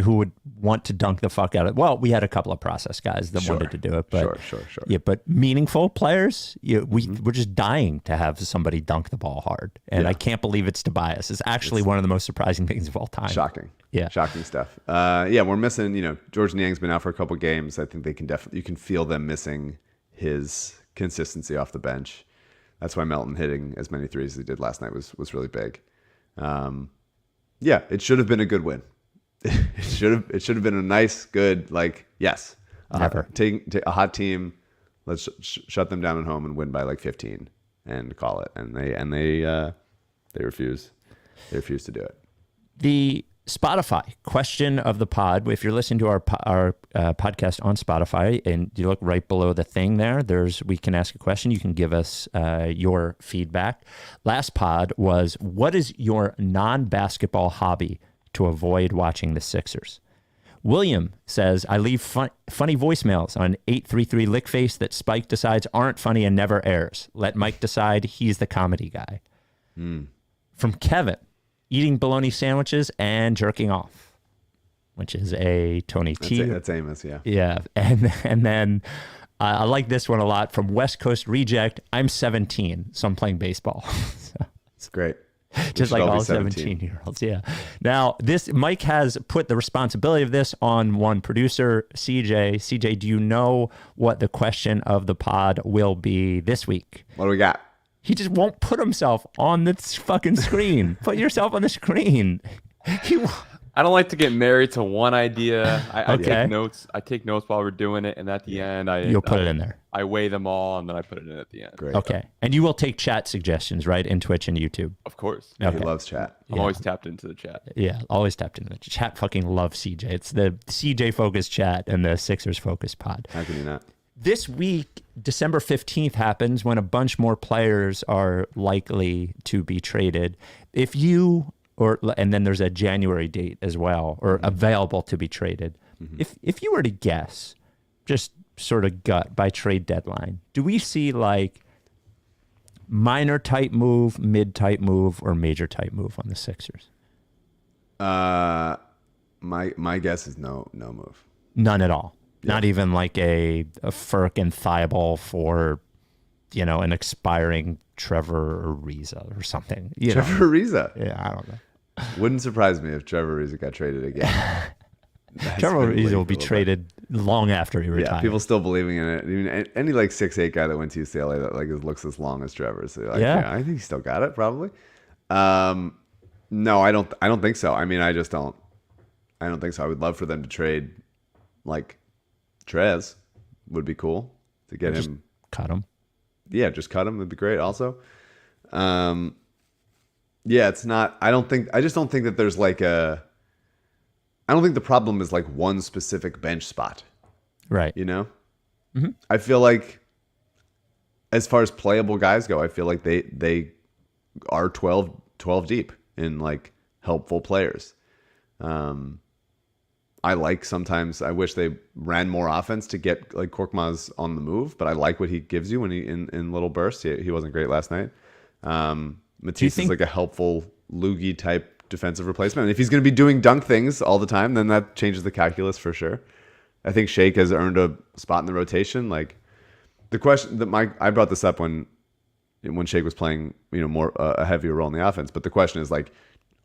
who would want to dunk the fuck out of it. Well, we had a couple of process guys that wanted to do it, but sure. Yeah, but meaningful players, we're just dying to have somebody dunk the ball hard, and I can't believe it's Tobias. It's actually one of the most surprising things of all time. Shocking, yeah, shocking stuff. We're missing. George Niang's been out for a couple games. I think they can you can feel them missing his consistency off the bench. That's why Melton hitting as many threes as he did last night was really big. It should have been a good win. It should have been a nice, good, yes. Take a hot team. Let's shut them down at home and win by 15 and call it. And they refuse. They refuse to do it. The Spotify question of the pod. If you're listening to our podcast on Spotify and you look right below the thing there, we can ask a question. You can give us your feedback. Last pod was, what is your non-basketball hobby to avoid watching the Sixers? William says, I leave funny voicemails on 833 Lickface that Spike decides aren't funny and never airs. Let Mike decide. He's the comedy guy. From Kevin, eating bologna sandwiches and jerking off, which is a Tony T. That's Amos, yeah. Yeah. And then I like this one a lot from West Coast Reject. I'm 17, so I'm playing baseball. It's great. Just like all 17-year-olds, yeah. Now, Mike has put the responsibility of this on one producer, CJ. CJ, do you know what the question of the pod will be this week? What do we got? He just won't put himself on the fucking screen. Put yourself on the screen. I don't like to get married to one idea. I Okay. take notes. I take notes while we're doing it, and at the end, You'll put it in there. I weigh them all, and then I put it in at the end. Great. Okay. And you will take chat suggestions, right, in Twitch and YouTube? Of course. Okay. He loves chat. I'm always tapped into the chat. Yeah, always tapped into the chat. Fucking love CJ. It's the CJ focused chat and the Sixers focused pod. How can you not? This week, December 15th happens when a bunch more players are likely to be traded. And then there's a January date as well, or available to be traded. If you were to guess, just sort of gut by trade deadline, do we see like minor type move, mid type move, or major type move on the Sixers? My guess is no move. None at all. Yeah. Not even like a Furk and Thibault for, an expiring Trevor Ariza or something. Trevor Ariza? Yeah, I don't know. Wouldn't surprise me if Trevor Ariza got traded again. Trevor Ariza will be traded long after he retires. Yeah, people still believing in it. Even any like 6'8" guy that went to UCLA that like looks as long as Trevor. So like, yeah, I think he still got it probably. No, I don't think so. I mean, I don't think so. I would love for them to trade like Trez. Would be cool to get him. Cut him. Yeah, just cut him would be great also. Yeah, it's not I just don't think that there's like I don't think the problem is like one specific bench spot. Right. Mm-hmm. I feel like as far as playable guys go, I feel like they are 12 deep in like helpful players. I wish they ran more offense to get like Korkmaz on the move, but I like what he gives you when he in little bursts. He wasn't great last night. Matisse is like a helpful loogie type defensive replacement. And if he's going to be doing dunk things all the time, then that changes the calculus for sure. I think Shake has earned a spot in the rotation. Like the question that I brought this up when Shake was playing, more a heavier role in the offense. But the question is like,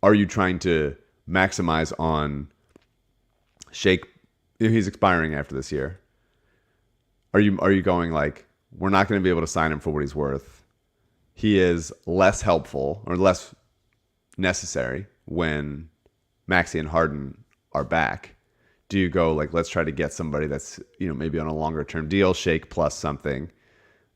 are you trying to maximize on Shake? He's expiring after this year. Are you going like, we're not going to be able to sign him for what he's worth? He is less helpful or less necessary when Maxey and Harden are back. Do you go like, let's try to get somebody that's, maybe on a longer term deal, Shake plus something,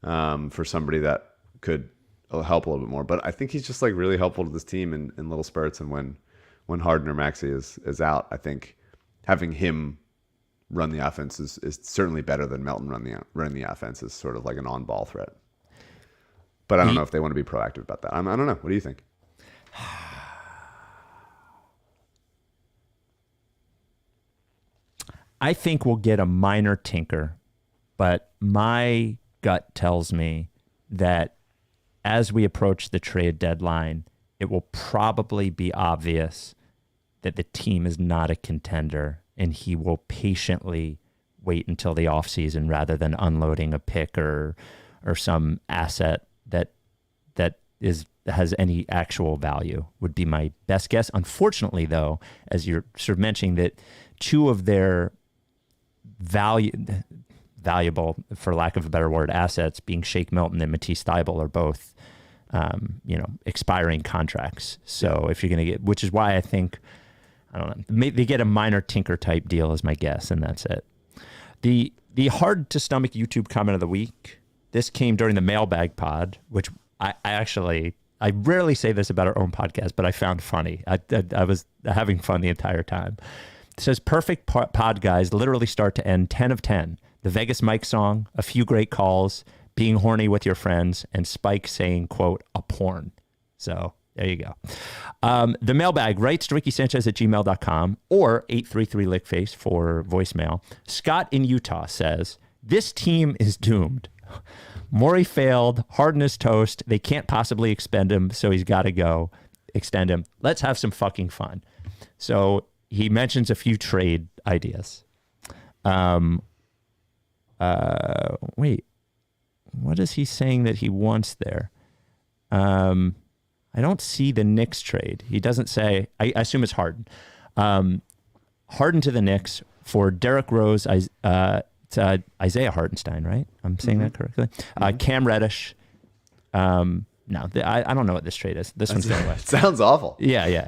for somebody that could help a little bit more? But I think he's just like really helpful to this team in little spurts. And when Harden or Maxey is out, I think having him run the offense is certainly better than Melton running the offense is sort of like an on-ball threat. But I don't know if they want to be proactive about that. I don't know. What do you think? I think we'll get a minor tinker, but my gut tells me that as we approach the trade deadline, it will probably be obvious that the team is not a contender, and he will patiently wait until the offseason rather than unloading a pick or some asset that has any actual value, would be my best guess. Unfortunately, though, as you're sort of mentioning, that two of their valuable, for lack of a better word, assets, being Shake Milton and Matisse Thybulle, are both expiring contracts. So if you're going to get, which is why I think, I don't know, maybe they get a minor tinker type deal is my guess, and that's it. The hard to stomach YouTube comment of the week. This came during the mailbag pod, which I rarely say this about our own podcast, but I found funny. I was having fun the entire time. It says, perfect pod guys, literally start to end, 10 of 10. The Vegas Mike song, a few great calls, being horny with your friends, and Spike saying, quote, a porn. So there you go. The mailbag, rights to Ricky Sanchez at gmail.com or 833-LickFace for voicemail. Scott in Utah says, this team is doomed. Morey failed. Harden is toast. They can't possibly extend him, so he's got to go. Extend him. Let's have some fucking fun. So he mentions a few trade ideas. Wait. What is he saying that he wants there? I don't see the Knicks trade. He doesn't say. I assume it's Harden. Harden to the Knicks for Derrick Rose, Isaiah Hartenstein, right? I'm saying that correctly. Cam Reddish. No, I don't know what this trade is. This one's going west. Sounds awful. Yeah.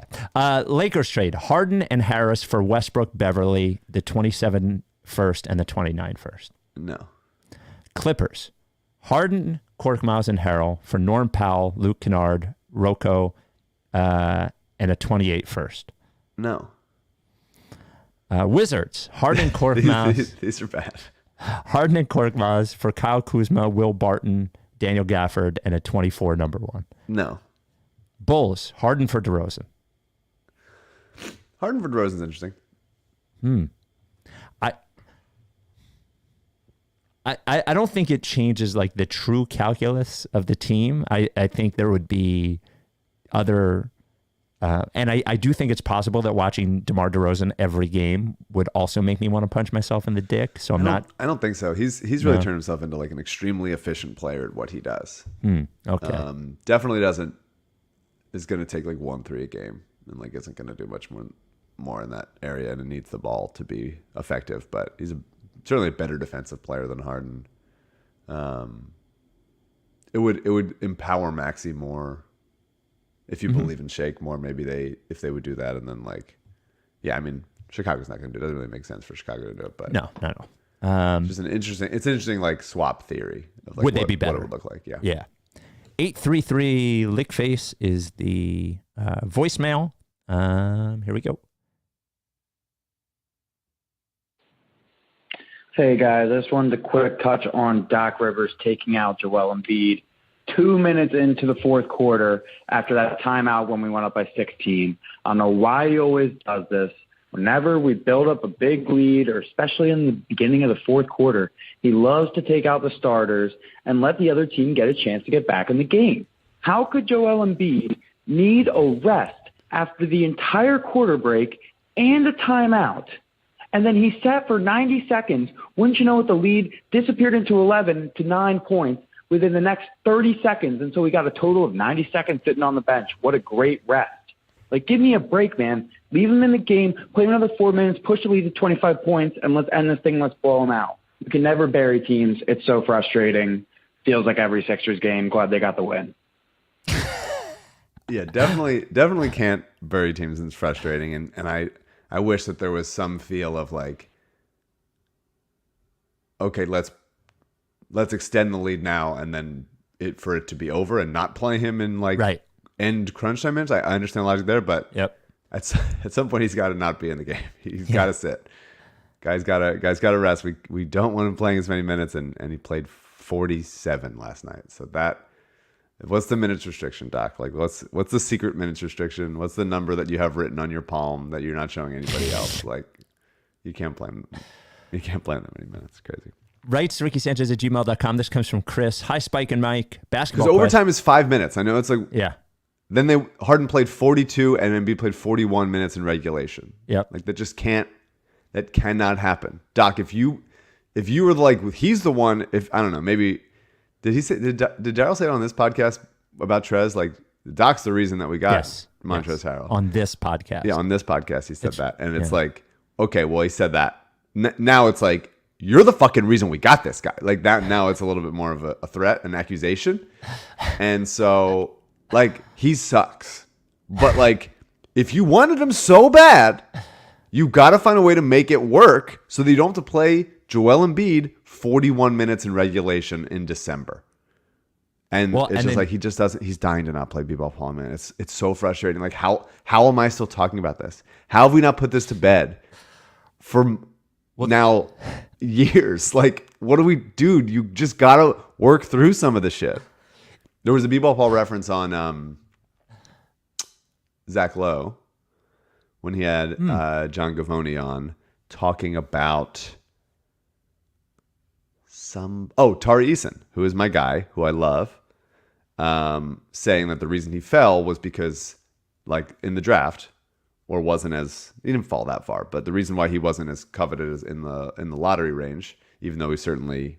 Lakers trade Harden and Harris for Westbrook, Beverly, the 27 first and the 29 first. No. Clippers Harden, Korkmaz, and Harrell for Norm Powell, Luke Kennard, Rocco, and a 28 first. No. Wizards Harden, Korkmaz. These are bad. Harden and Korkmaz for Kyle Kuzma, Will Barton, Daniel Gafford, and a 24 number one. No. Bulls Harden for DeRozan. Harden for DeRozan's interesting. I don't think it changes like the true calculus of the team. I think there would be other, and I do think it's possible that watching DeMar DeRozan every game would also make me want to punch myself in the dick. So I don't think so. He's really turned himself into like an extremely efficient player at what he does. Okay. Definitely is going to take like 1-3 a game and like isn't going to do much more in that area, and it needs the ball to be effective. But he's certainly a better defensive player than Harden. It would empower Maxey more if you believe in Shake more. Maybe if they would do that, and then like, yeah, I mean, Chicago's not going to do it. It doesn't really make sense for Chicago to do it, but No. just it's an interesting like swap theory of like Would they be better? What it would look like. Yeah. Yeah. 833 Lickface is the voicemail. Here we go. Hey guys, I just wanted to quick touch on Doc Rivers taking out Joel Embiid 2 minutes into the fourth quarter after that timeout when we went up by 16. I don't know why he always does this. Whenever we build up a big lead, or especially in the beginning of the fourth quarter, he loves to take out the starters and let the other team get a chance to get back in the game. How could Joel Embiid need a rest after the entire quarter break and a timeout? And then he sat for 90 seconds. Wouldn't you know it, the lead disappeared into 11 to 9 points within the next 30 seconds. And so we got a total of 90 seconds sitting on the bench. What a great rest. Like, give me a break, man. Leave him in the game, play another 4 minutes, push the lead to 25 points, and let's end this thing. Let's blow him out. We can never bury teams. It's so frustrating. Feels like every Sixers game. Glad they got the win. Yeah, definitely can't bury teams. It's frustrating. And I wish that there was some feel of like, okay, let's extend the lead now, and then for it to be over and not play him in like end crunch time minutes. I understand the logic there, but at some point he's got to not be in the game. He's got to sit. Guys got to rest. We don't want him playing as many minutes, and he played 47 last night. So what's the minutes restriction, Doc? Like, what's the secret minutes restriction? What's the number that you have written on your palm that you're not showing anybody else? Like, you can't play him. You can't play him that many minutes. It's crazy. Rights to Ricky Sanchez at gmail.com. This comes from Chris. Hi, Spike and Mike. Basketball. Because overtime is 5 minutes. I know it's like Then Harden played 42 and Embiid played 41 minutes in regulation. Yep. Like that cannot happen. Doc, if you were like, he's the one. If I don't know, maybe. Did Daryl say it on this podcast about Trez? Like, Doc's the reason that we got Montrezl Harrell. On this podcast. Yeah, on this podcast he said that. And it's like, okay, well, he said that. Now it's like, you're the fucking reason we got this guy. Like, that now it's a little bit more of a threat, an accusation. And so, like, he sucks. But, like, if you wanted him so bad, you got to find a way to make it work so that you don't have to play Joel Embiid 41 minutes in regulation in December. And it's just like, he just doesn't, he's dying to not play b-ball Paul, man. It's so frustrating. Like, how am I still talking about this? How have we not put this to bed for now years? Like, what do we do? You just got to work through some of the shit. There was a b-ball Paul reference on Zach Lowe when he had John Gavoni on talking about Tari Eason, who is my guy, who I love, saying that the reason he fell was because, like, in the draft, or wasn't as, he didn't fall that far, but the reason why he wasn't as coveted as in the lottery range, even though he certainly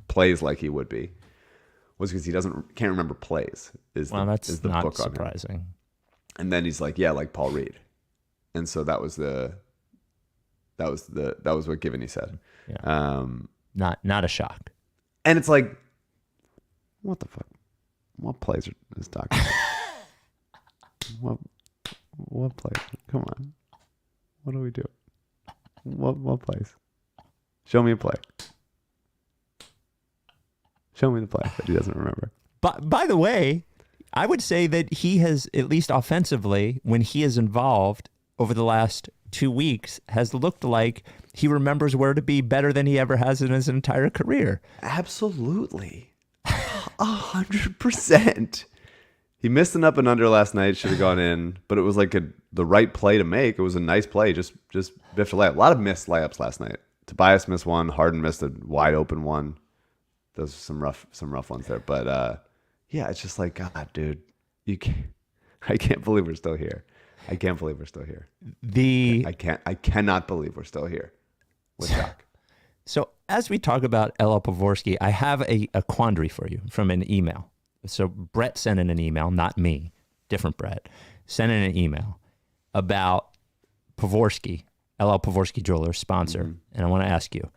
plays like he would be, was because he can't remember plays. That's the not book surprising. On him. And then he's like, yeah, like Paul Reed, and so that was what Givney said. Yeah. Not a shock. And it's like, what the fuck? What plays is Doc? What plays? Come on. What do we do? What plays? Show me a play. Show me the play that he doesn't remember. But by the way, I would say that he has, at least offensively, when he is involved over the last 2 weeks, has looked like he remembers where to be better than he ever has in his entire career. Absolutely. 100%. He missed an up and under last night. Should have gone in, but it was like the right play to make. It was a nice play. Just biffed a layup. A lot of missed layups last night Tobias missed one. Harden missed a wide open one. Those are some rough ones there. But yeah, it's just like, God, dude, I can't believe we're still here. I can't believe we're still here. I cannot believe we're still here with Doc. So as we talk about LL Pavorsky, I have a quandary for you from an email. So Brett sent in an email, not me, different Brett, sent in an email about Pavorsky, LL Pavorsky Jewelers sponsor. And I want to ask you,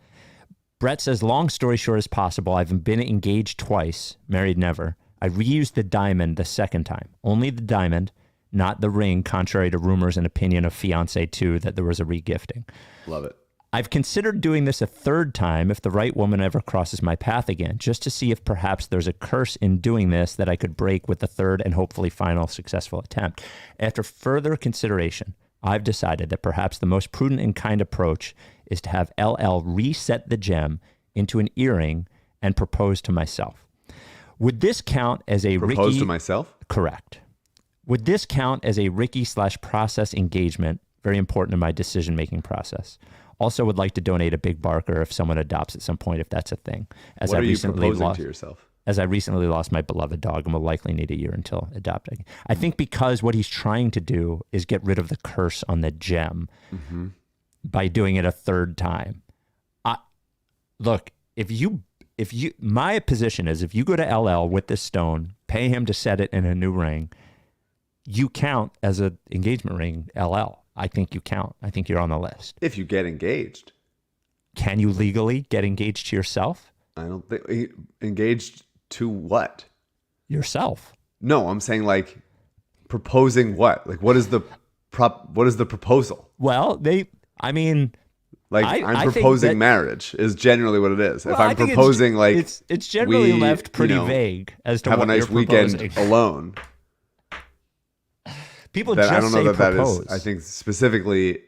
Brett says, long story short as possible, I've been engaged twice, married never. I reused the diamond the second time, only the diamond, not the ring, contrary to rumors and opinion of Fiancé 2 that there was a regifting. Love it. I've considered doing this a third time if the right woman ever crosses my path again, just to see if perhaps there's a curse in doing this that I could break with the third and hopefully final successful attempt. After further consideration, I've decided that perhaps the most prudent and kind approach is to have LL reset the gem into an earring and propose to myself. Would this count as a Propose to myself? Correct. Would this count as a Ricky/process engagement? Very important in my decision-making process. Also would like to donate a big barker if someone adopts at some point, if that's a thing. What are you proposing to yourself? As I recently lost my beloved dog and will likely need a year until adopting. I think because what he's trying to do is get rid of the curse on the gem by doing it a third time. Look, my position is if you go to LL with this stone, pay him to set it in a new ring, you count as an engagement ring, LL. I think you count. I think you're on the list. If you get engaged. Can you legally get engaged to yourself? I don't think engaged to what? Yourself. No, I'm saying like proposing what? Like what is the proposal? Well, I'm proposing marriage is generally what it is. Well, if I'm proposing it's generally left pretty vague as to have what a nice weekend alone. People just I don't know say that propose. That is. I think specifically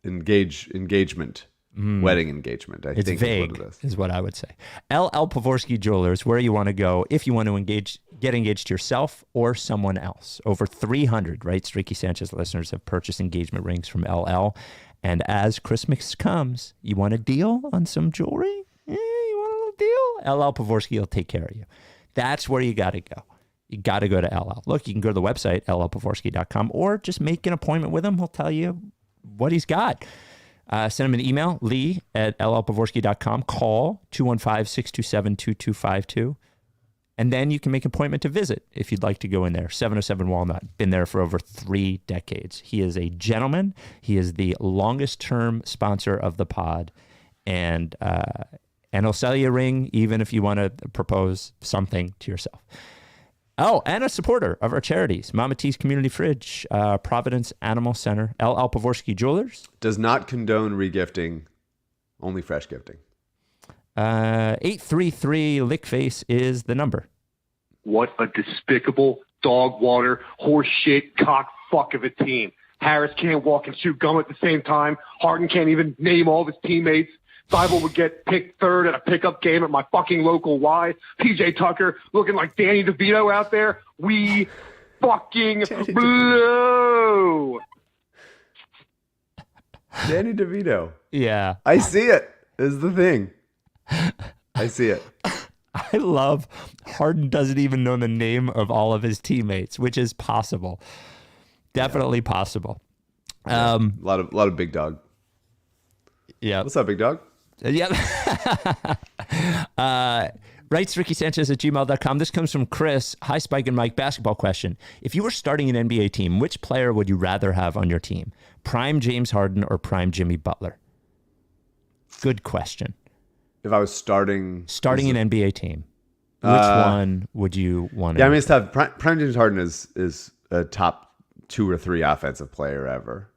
engagement, wedding engagement. It's think vague, is what it is. Is what I would say. LL Pavorsky Jewelers, where you want to go if you want to get engaged to yourself or someone else. Over 300 Rights to Ricky Sanchez listeners have purchased engagement rings from LL. And as Christmas comes, you want a deal on some jewelry? You want a little deal? LL Pavorsky will take care of you. That's where you got to go. You got to go to LL. Look, you can go to the website, llpavorsky.com, or just make an appointment with him. He'll tell you what he's got. Send him an email, lee@llpavorsky.com. Call 215-627-2252. And then you can make an appointment to visit if you'd like to go in there. 707 Walnut. Been there for over 3 decades. He is a gentleman. He is the longest-term sponsor of the pod. And he'll sell you a ring even if you want to propose something to yourself. Oh, and a supporter of our charities, Mama T's Community Fridge, Providence Animal Center, LL Pavorsky Jewelers. Does not condone regifting, only fresh gifting. 833 Lickface is the number. What a despicable dog water, horse shit, cock fuck of a team. Harris can't walk and chew gum at the same time. Harden can't even name all of his teammates. Thibault would get picked third at a pickup game at my fucking local Y. PJ Tucker looking like Danny DeVito out there. We fucking blow. Danny DeVito. Yeah. I see it, is the thing. I see it. I love Harden doesn't even know the name of all of his teammates, which is possible. Definitely possible. A lot of big dog. Yeah. What's up, big dog? Yeah. Rights Ricky Sanchez at gmail.com. This comes from Chris. Hi, Spike and Mike. Basketball question. If you were starting an NBA team, which player would you rather have on your team? Prime James Harden or prime Jimmy Butler? Good question. If I was starting an NBA team, which one would you want to? Yeah, I mean, it's tough. Prime James Harden is a top 2 or 3 offensive player ever.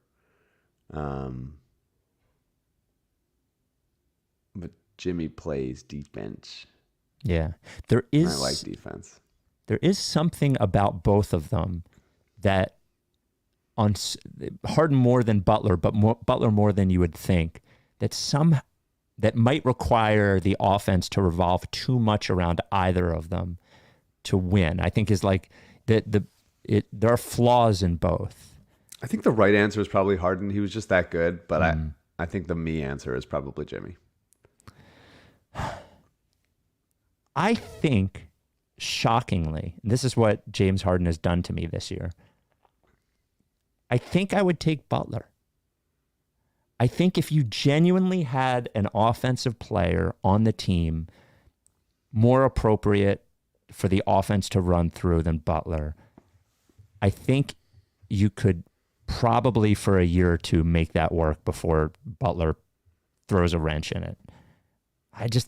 But Jimmy plays defense. Yeah. I like defense. There is something about both of them that on Harden more than Butler, but Butler more than you would think, that might require the offense to revolve too much around either of them to win. I think is like there are flaws in both. I think the right answer is probably Harden. He was just that good, but I think the me answer is probably Jimmy. I think, shockingly, this is what James Harden has done to me this year. I think I would take Butler. I think if you genuinely had an offensive player on the team more appropriate for the offense to run through than Butler, I think you could probably for a year or two make that work before Butler throws a wrench in it.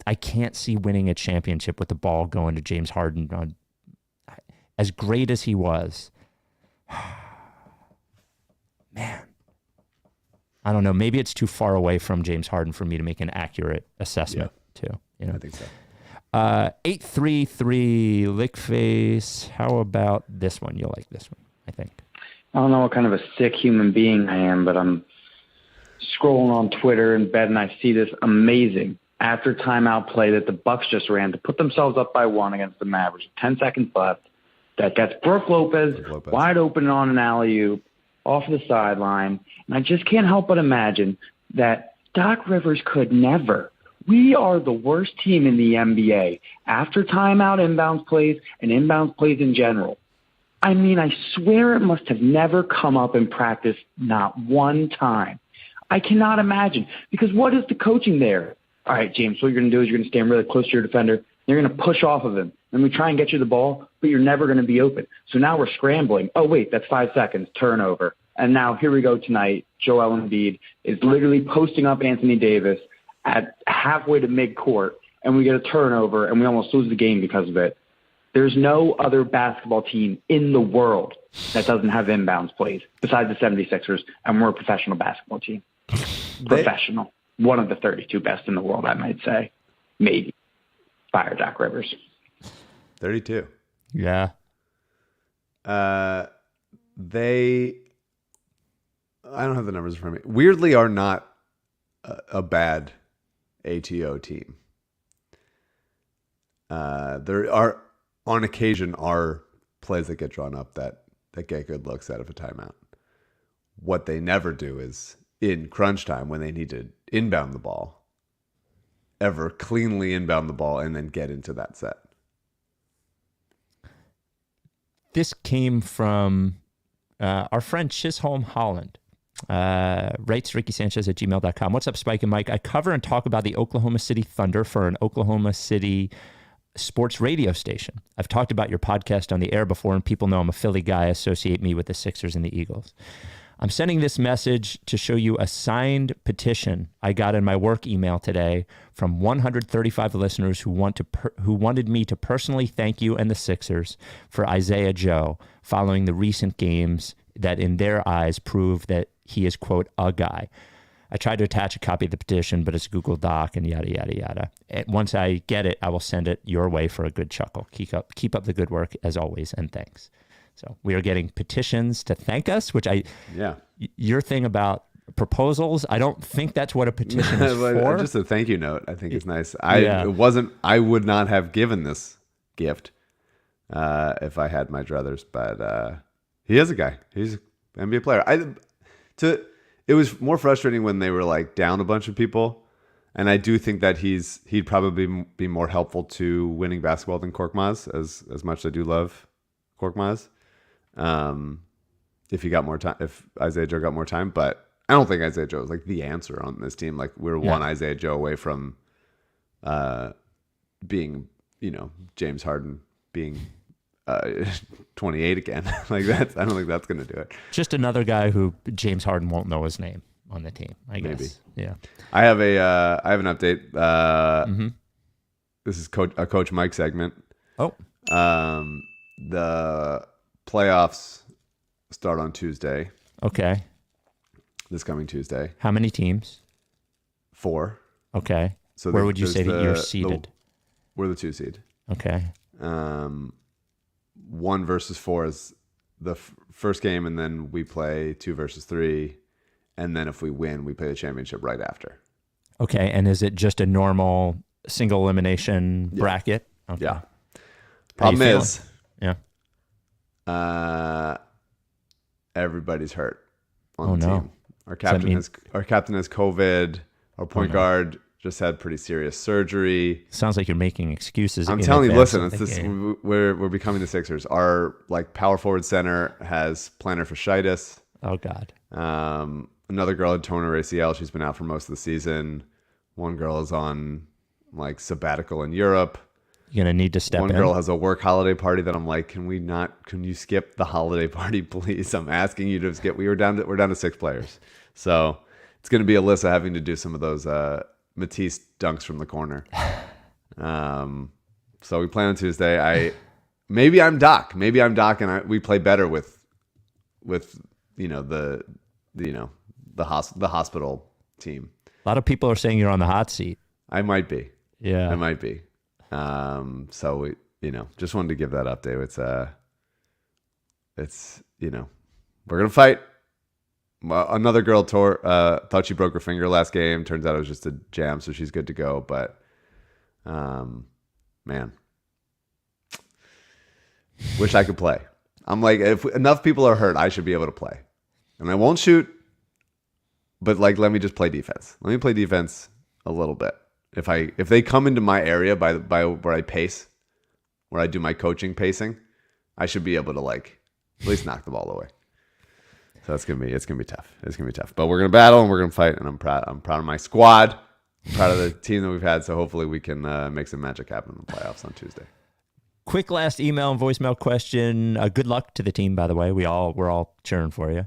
I can't see winning a championship with the ball going to James Harden on as great as he was. Man, I don't know. Maybe it's too far away from James Harden for me to make an accurate assessment too. You know? I think so. 833 Lickface. How about this one? You'll like this one, I think. I don't know what kind of a sick human being I am, but I'm scrolling on Twitter in bed and I see this amazing after timeout play that the Bucks just ran to put themselves up by 1 against the Mavericks. 10 seconds left. That gets Brook Lopez wide open on an alley-oop off the sideline. And I just can't help but imagine that Doc Rivers could never. We are the worst team in the NBA after timeout inbounds plays and inbounds plays in general. I mean, I swear it must have never come up in practice, not one time. I cannot imagine, because what is the coaching there? All right, James, what you're going to do is you're going to stand really close to your defender. You're going to push off of him. Then we try and get you the ball, but you're never going to be open. So now we're scrambling. Oh, wait, that's 5 seconds, turnover. And now here we go tonight. Joel Embiid is literally posting up Anthony Davis at halfway to midcourt, and we get a turnover, and we almost lose the game because of it. There's no other basketball team in the world that doesn't have inbounds plays besides the 76ers, and we're a professional basketball team. Professional. One of the 32 best in the world, I might say. Maybe. Fire Doc Rivers. 32. Yeah. I don't have the numbers in front of me. Weirdly are not a bad ATO team. There are, on occasion, are plays that get drawn up that get good looks out of a timeout. What they never do is, in crunch time, when they need to inbound the ball, ever cleanly inbound the ball and then get into that set. This came from our friend Chisholm Holland. Rights to Ricky Sanchez at gmail.com. What's up, Spike and Mike? I cover and talk about the Oklahoma City Thunder for an Oklahoma City sports radio station. I've talked about your podcast on the air before, and people know I'm a Philly guy, associate me with the Sixers and the Eagles. I'm sending this message to show you a signed petition I got in my work email today from 135 listeners who wanted me to personally thank you and the Sixers for Isaiah Joe following the recent games that in their eyes prove that he is, quote, a guy. I tried to attach a copy of the petition, but it's a Google Doc and yada, yada, yada. And once I get it, I will send it your way for a good chuckle. Keep up the good work as always, and thanks. So we are getting petitions to thank us, which your thing about proposals, I don't think that's what a petition is for. Just a thank you note, I think is nice. I would not have given this gift if I had my druthers, but he is a guy. He's an NBA player. It was more frustrating when they were like down a bunch of people, and I do think that he'd probably be more helpful to winning basketball than Korkmaz, as much as I do love Korkmaz. If he got more time, if Isaiah Joe got more time, but I don't think Isaiah Joe is like the answer on this team. Like we're one Isaiah Joe away from being, James Harden being 28 again. Like I don't think that's going to do it. Just another guy who James Harden won't know his name on the team, I guess. Maybe. Yeah. I have an update. This is a Coach Mike segment. Oh. The playoffs start on Tuesday. Okay. This coming Tuesday. How many teams? 4. Okay. So where would you say that you're seated? We're the 2 seed. Okay. 1 versus 4 is the first game, and then we play 2 versus 3, and then if we win, we play the championship right after. Okay, and is it just a normal single elimination bracket? Okay. Yeah. Problem is, everybody's hurt on the team. Our captain has COVID. Our point guard just had pretty serious surgery. Sounds like you're making excuses. I'm telling you, listen, it's this. We're becoming the Sixers. Our power forward center has plantar fasciitis. Oh God. Another girl had torn her ACL. She's been out for most of the season. One girl is on sabbatical in Europe. You're gonna need to step in. One girl has a work holiday party that I'm like, can you skip the holiday party, please? I'm asking you to skip. We're down to 6 players. So it's gonna be Alyssa having to do some of those Matisse dunks from the corner. So we play on Tuesday. Maybe I'm Doc and we play better with the hospital team. A lot of people are saying you're on the hot seat. I might be. Yeah. I might be. So we, just wanted to give that update. We're going to fight. Another girl thought she broke her finger last game. Turns out it was just a jam, so she's good to go. But, man, wish I could play. I'm like, if enough people are hurt, I should be able to play. And I won't shoot, but let me just play defense. Let me play defense a little bit. If they come into my area by where I pace, where I do my coaching pacing, I should be able to at least knock the ball away. So it's gonna be tough. It's gonna be tough. But we're gonna battle and we're gonna fight. And I'm proud of my squad. I'm proud of the team that we've had. So hopefully we can make some magic happen in the playoffs on Tuesday. Quick last email and voicemail question. Good luck to the team, by the way. We're all cheering for you.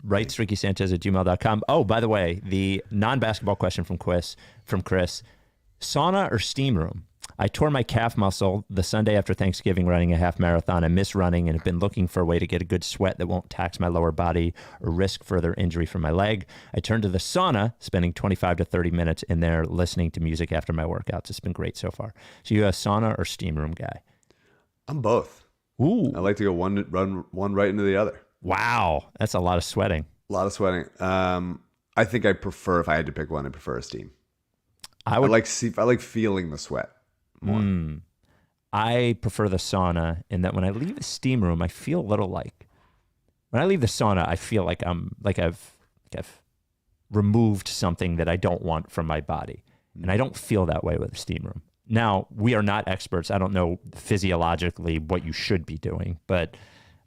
Rights Ricky Sanchez at gmail.com. Oh, by the way, the non-basketball question from Chris. Sauna or steam room? I tore my calf muscle the Sunday after Thanksgiving running a half marathon. I miss running and have been looking for a way to get a good sweat that won't tax my lower body or risk further injury from my leg. I turned to the sauna, spending 25 to 30 minutes in there listening to music after my workouts. It's been great so far. So you a sauna or steam room guy? I'm both. Ooh. I like to go one right into the other. Wow. That's a lot of sweating. A lot of sweating. I think if I had to pick one, I prefer a steam. I like feeling the sweat more. I prefer the sauna in that when I leave the steam room, I feel a little when I leave the sauna, I feel like I've removed something that I don't want from my body. And I don't feel that way with the steam room. Now, we are not experts. I don't know physiologically what you should be doing, but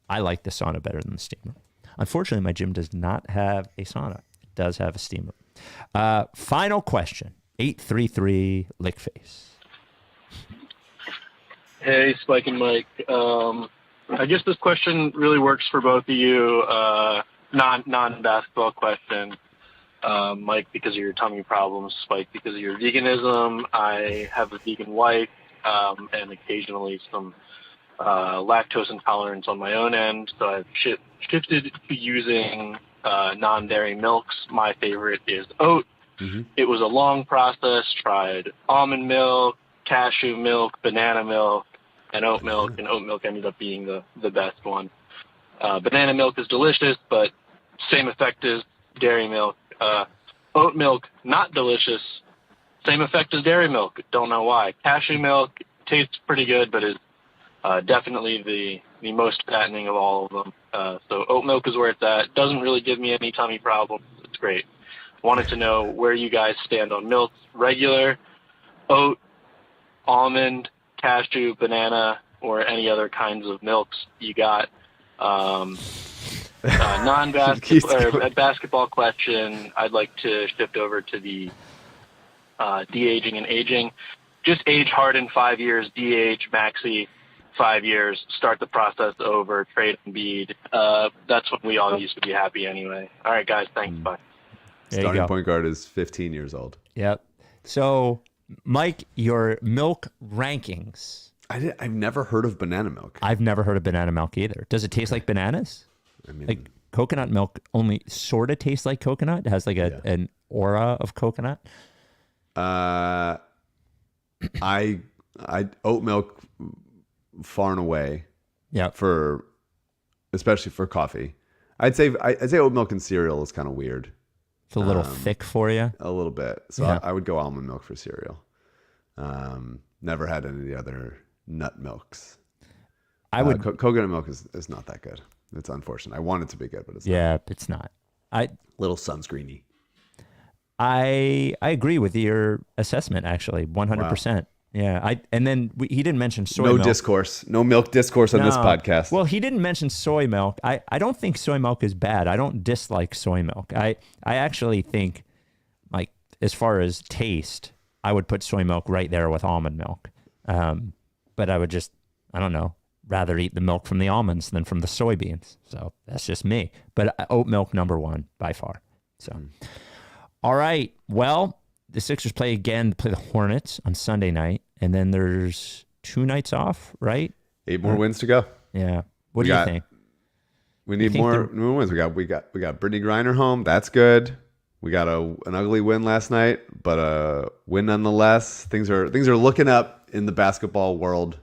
I like the sauna better than the steam room. Unfortunately, my gym does not have a sauna. It does have a steam room. Final question. 833 Lickface. Hey, Spike and Mike. I guess this question really works for both of you. Non-basketball question. Mike, because of your tummy problems. Spike, because of your veganism. I have a vegan wife and occasionally some lactose intolerance on my own end. So I've shifted to using non-dairy milks. My favorite is oat. Mm-hmm. It was a long process. Tried almond milk, cashew milk, banana milk, and oat milk. And oat milk ended up being the best one. Banana milk is delicious, but same effect as dairy milk. Oat milk, not delicious. Same effect as dairy milk. Don't know why. Cashew milk tastes pretty good, but is definitely the most fattening of all of them. So oat milk is where it's at. Doesn't really give me any tummy problems. It's great. Wanted to know where you guys stand on milks. Regular, oat, almond, cashew, banana, or any other kinds of milks you got. Basketball question. I'd like to shift over to the de-aging and aging. Just age Harden 5 years, de-age Maxey 5 years, start the process over, trade Embiid. That's when we all used to be happy anyway. All right, guys, thanks. Bye. Starting point guard is 15 years old. Yep. So, Mike, your milk rankings. I've never heard of banana milk. I've never heard of banana milk either. Does it taste like bananas? I mean, like coconut milk only sort of tastes like coconut. It has like an aura of coconut. Oat milk far and away. Yeah. Especially for coffee. I'd say oat milk and cereal is kind of weird. It's a little thick for you. A little bit. So yeah. I would go almond milk for cereal. Never had any of the other nut milks. Coconut milk is not that good. It's unfortunate. I want it to be good, but it's not. Yeah, it's not. Little sunscreeny. I agree with your assessment, actually, 100%. Yeah, and then he didn't mention soy milk. No discourse. No milk discourse on this podcast. Well, he didn't mention soy milk. I don't think soy milk is bad. I don't dislike soy milk. I actually think, like, as far as taste, I would put soy milk right there with almond milk. But I would just, I don't know, rather eat the milk from the almonds than from the soybeans. So that's just me. But oat milk, number one, by far. So, all right. Well, the Sixers play the Hornets on Sunday night, and then there's 2 nights off, right? 8 more wins to go. Yeah. What do you think? We need more wins. We got Brittany Griner home. That's good. We got an ugly win last night, but a win nonetheless. Things are looking up in the basketball world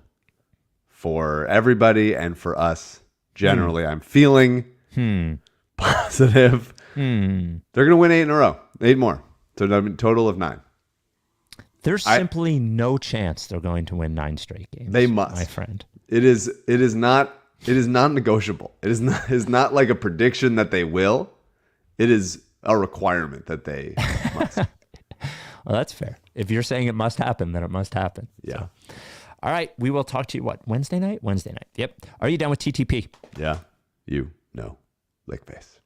for everybody and for us generally. I'm feeling positive. They're gonna win 8 in a row. 8 more. So a total of 9. There's simply no chance they're going to win 9 straight games. They must, my friend. It is non-negotiable. It is not like a prediction that they will. It is a requirement that they must. Well, that's fair. If you're saying it must happen, then it must happen. Yeah. So. All right. We will talk to you, Wednesday night? Wednesday night. Yep. Are you done with TTP? Yeah. You know. Lick face.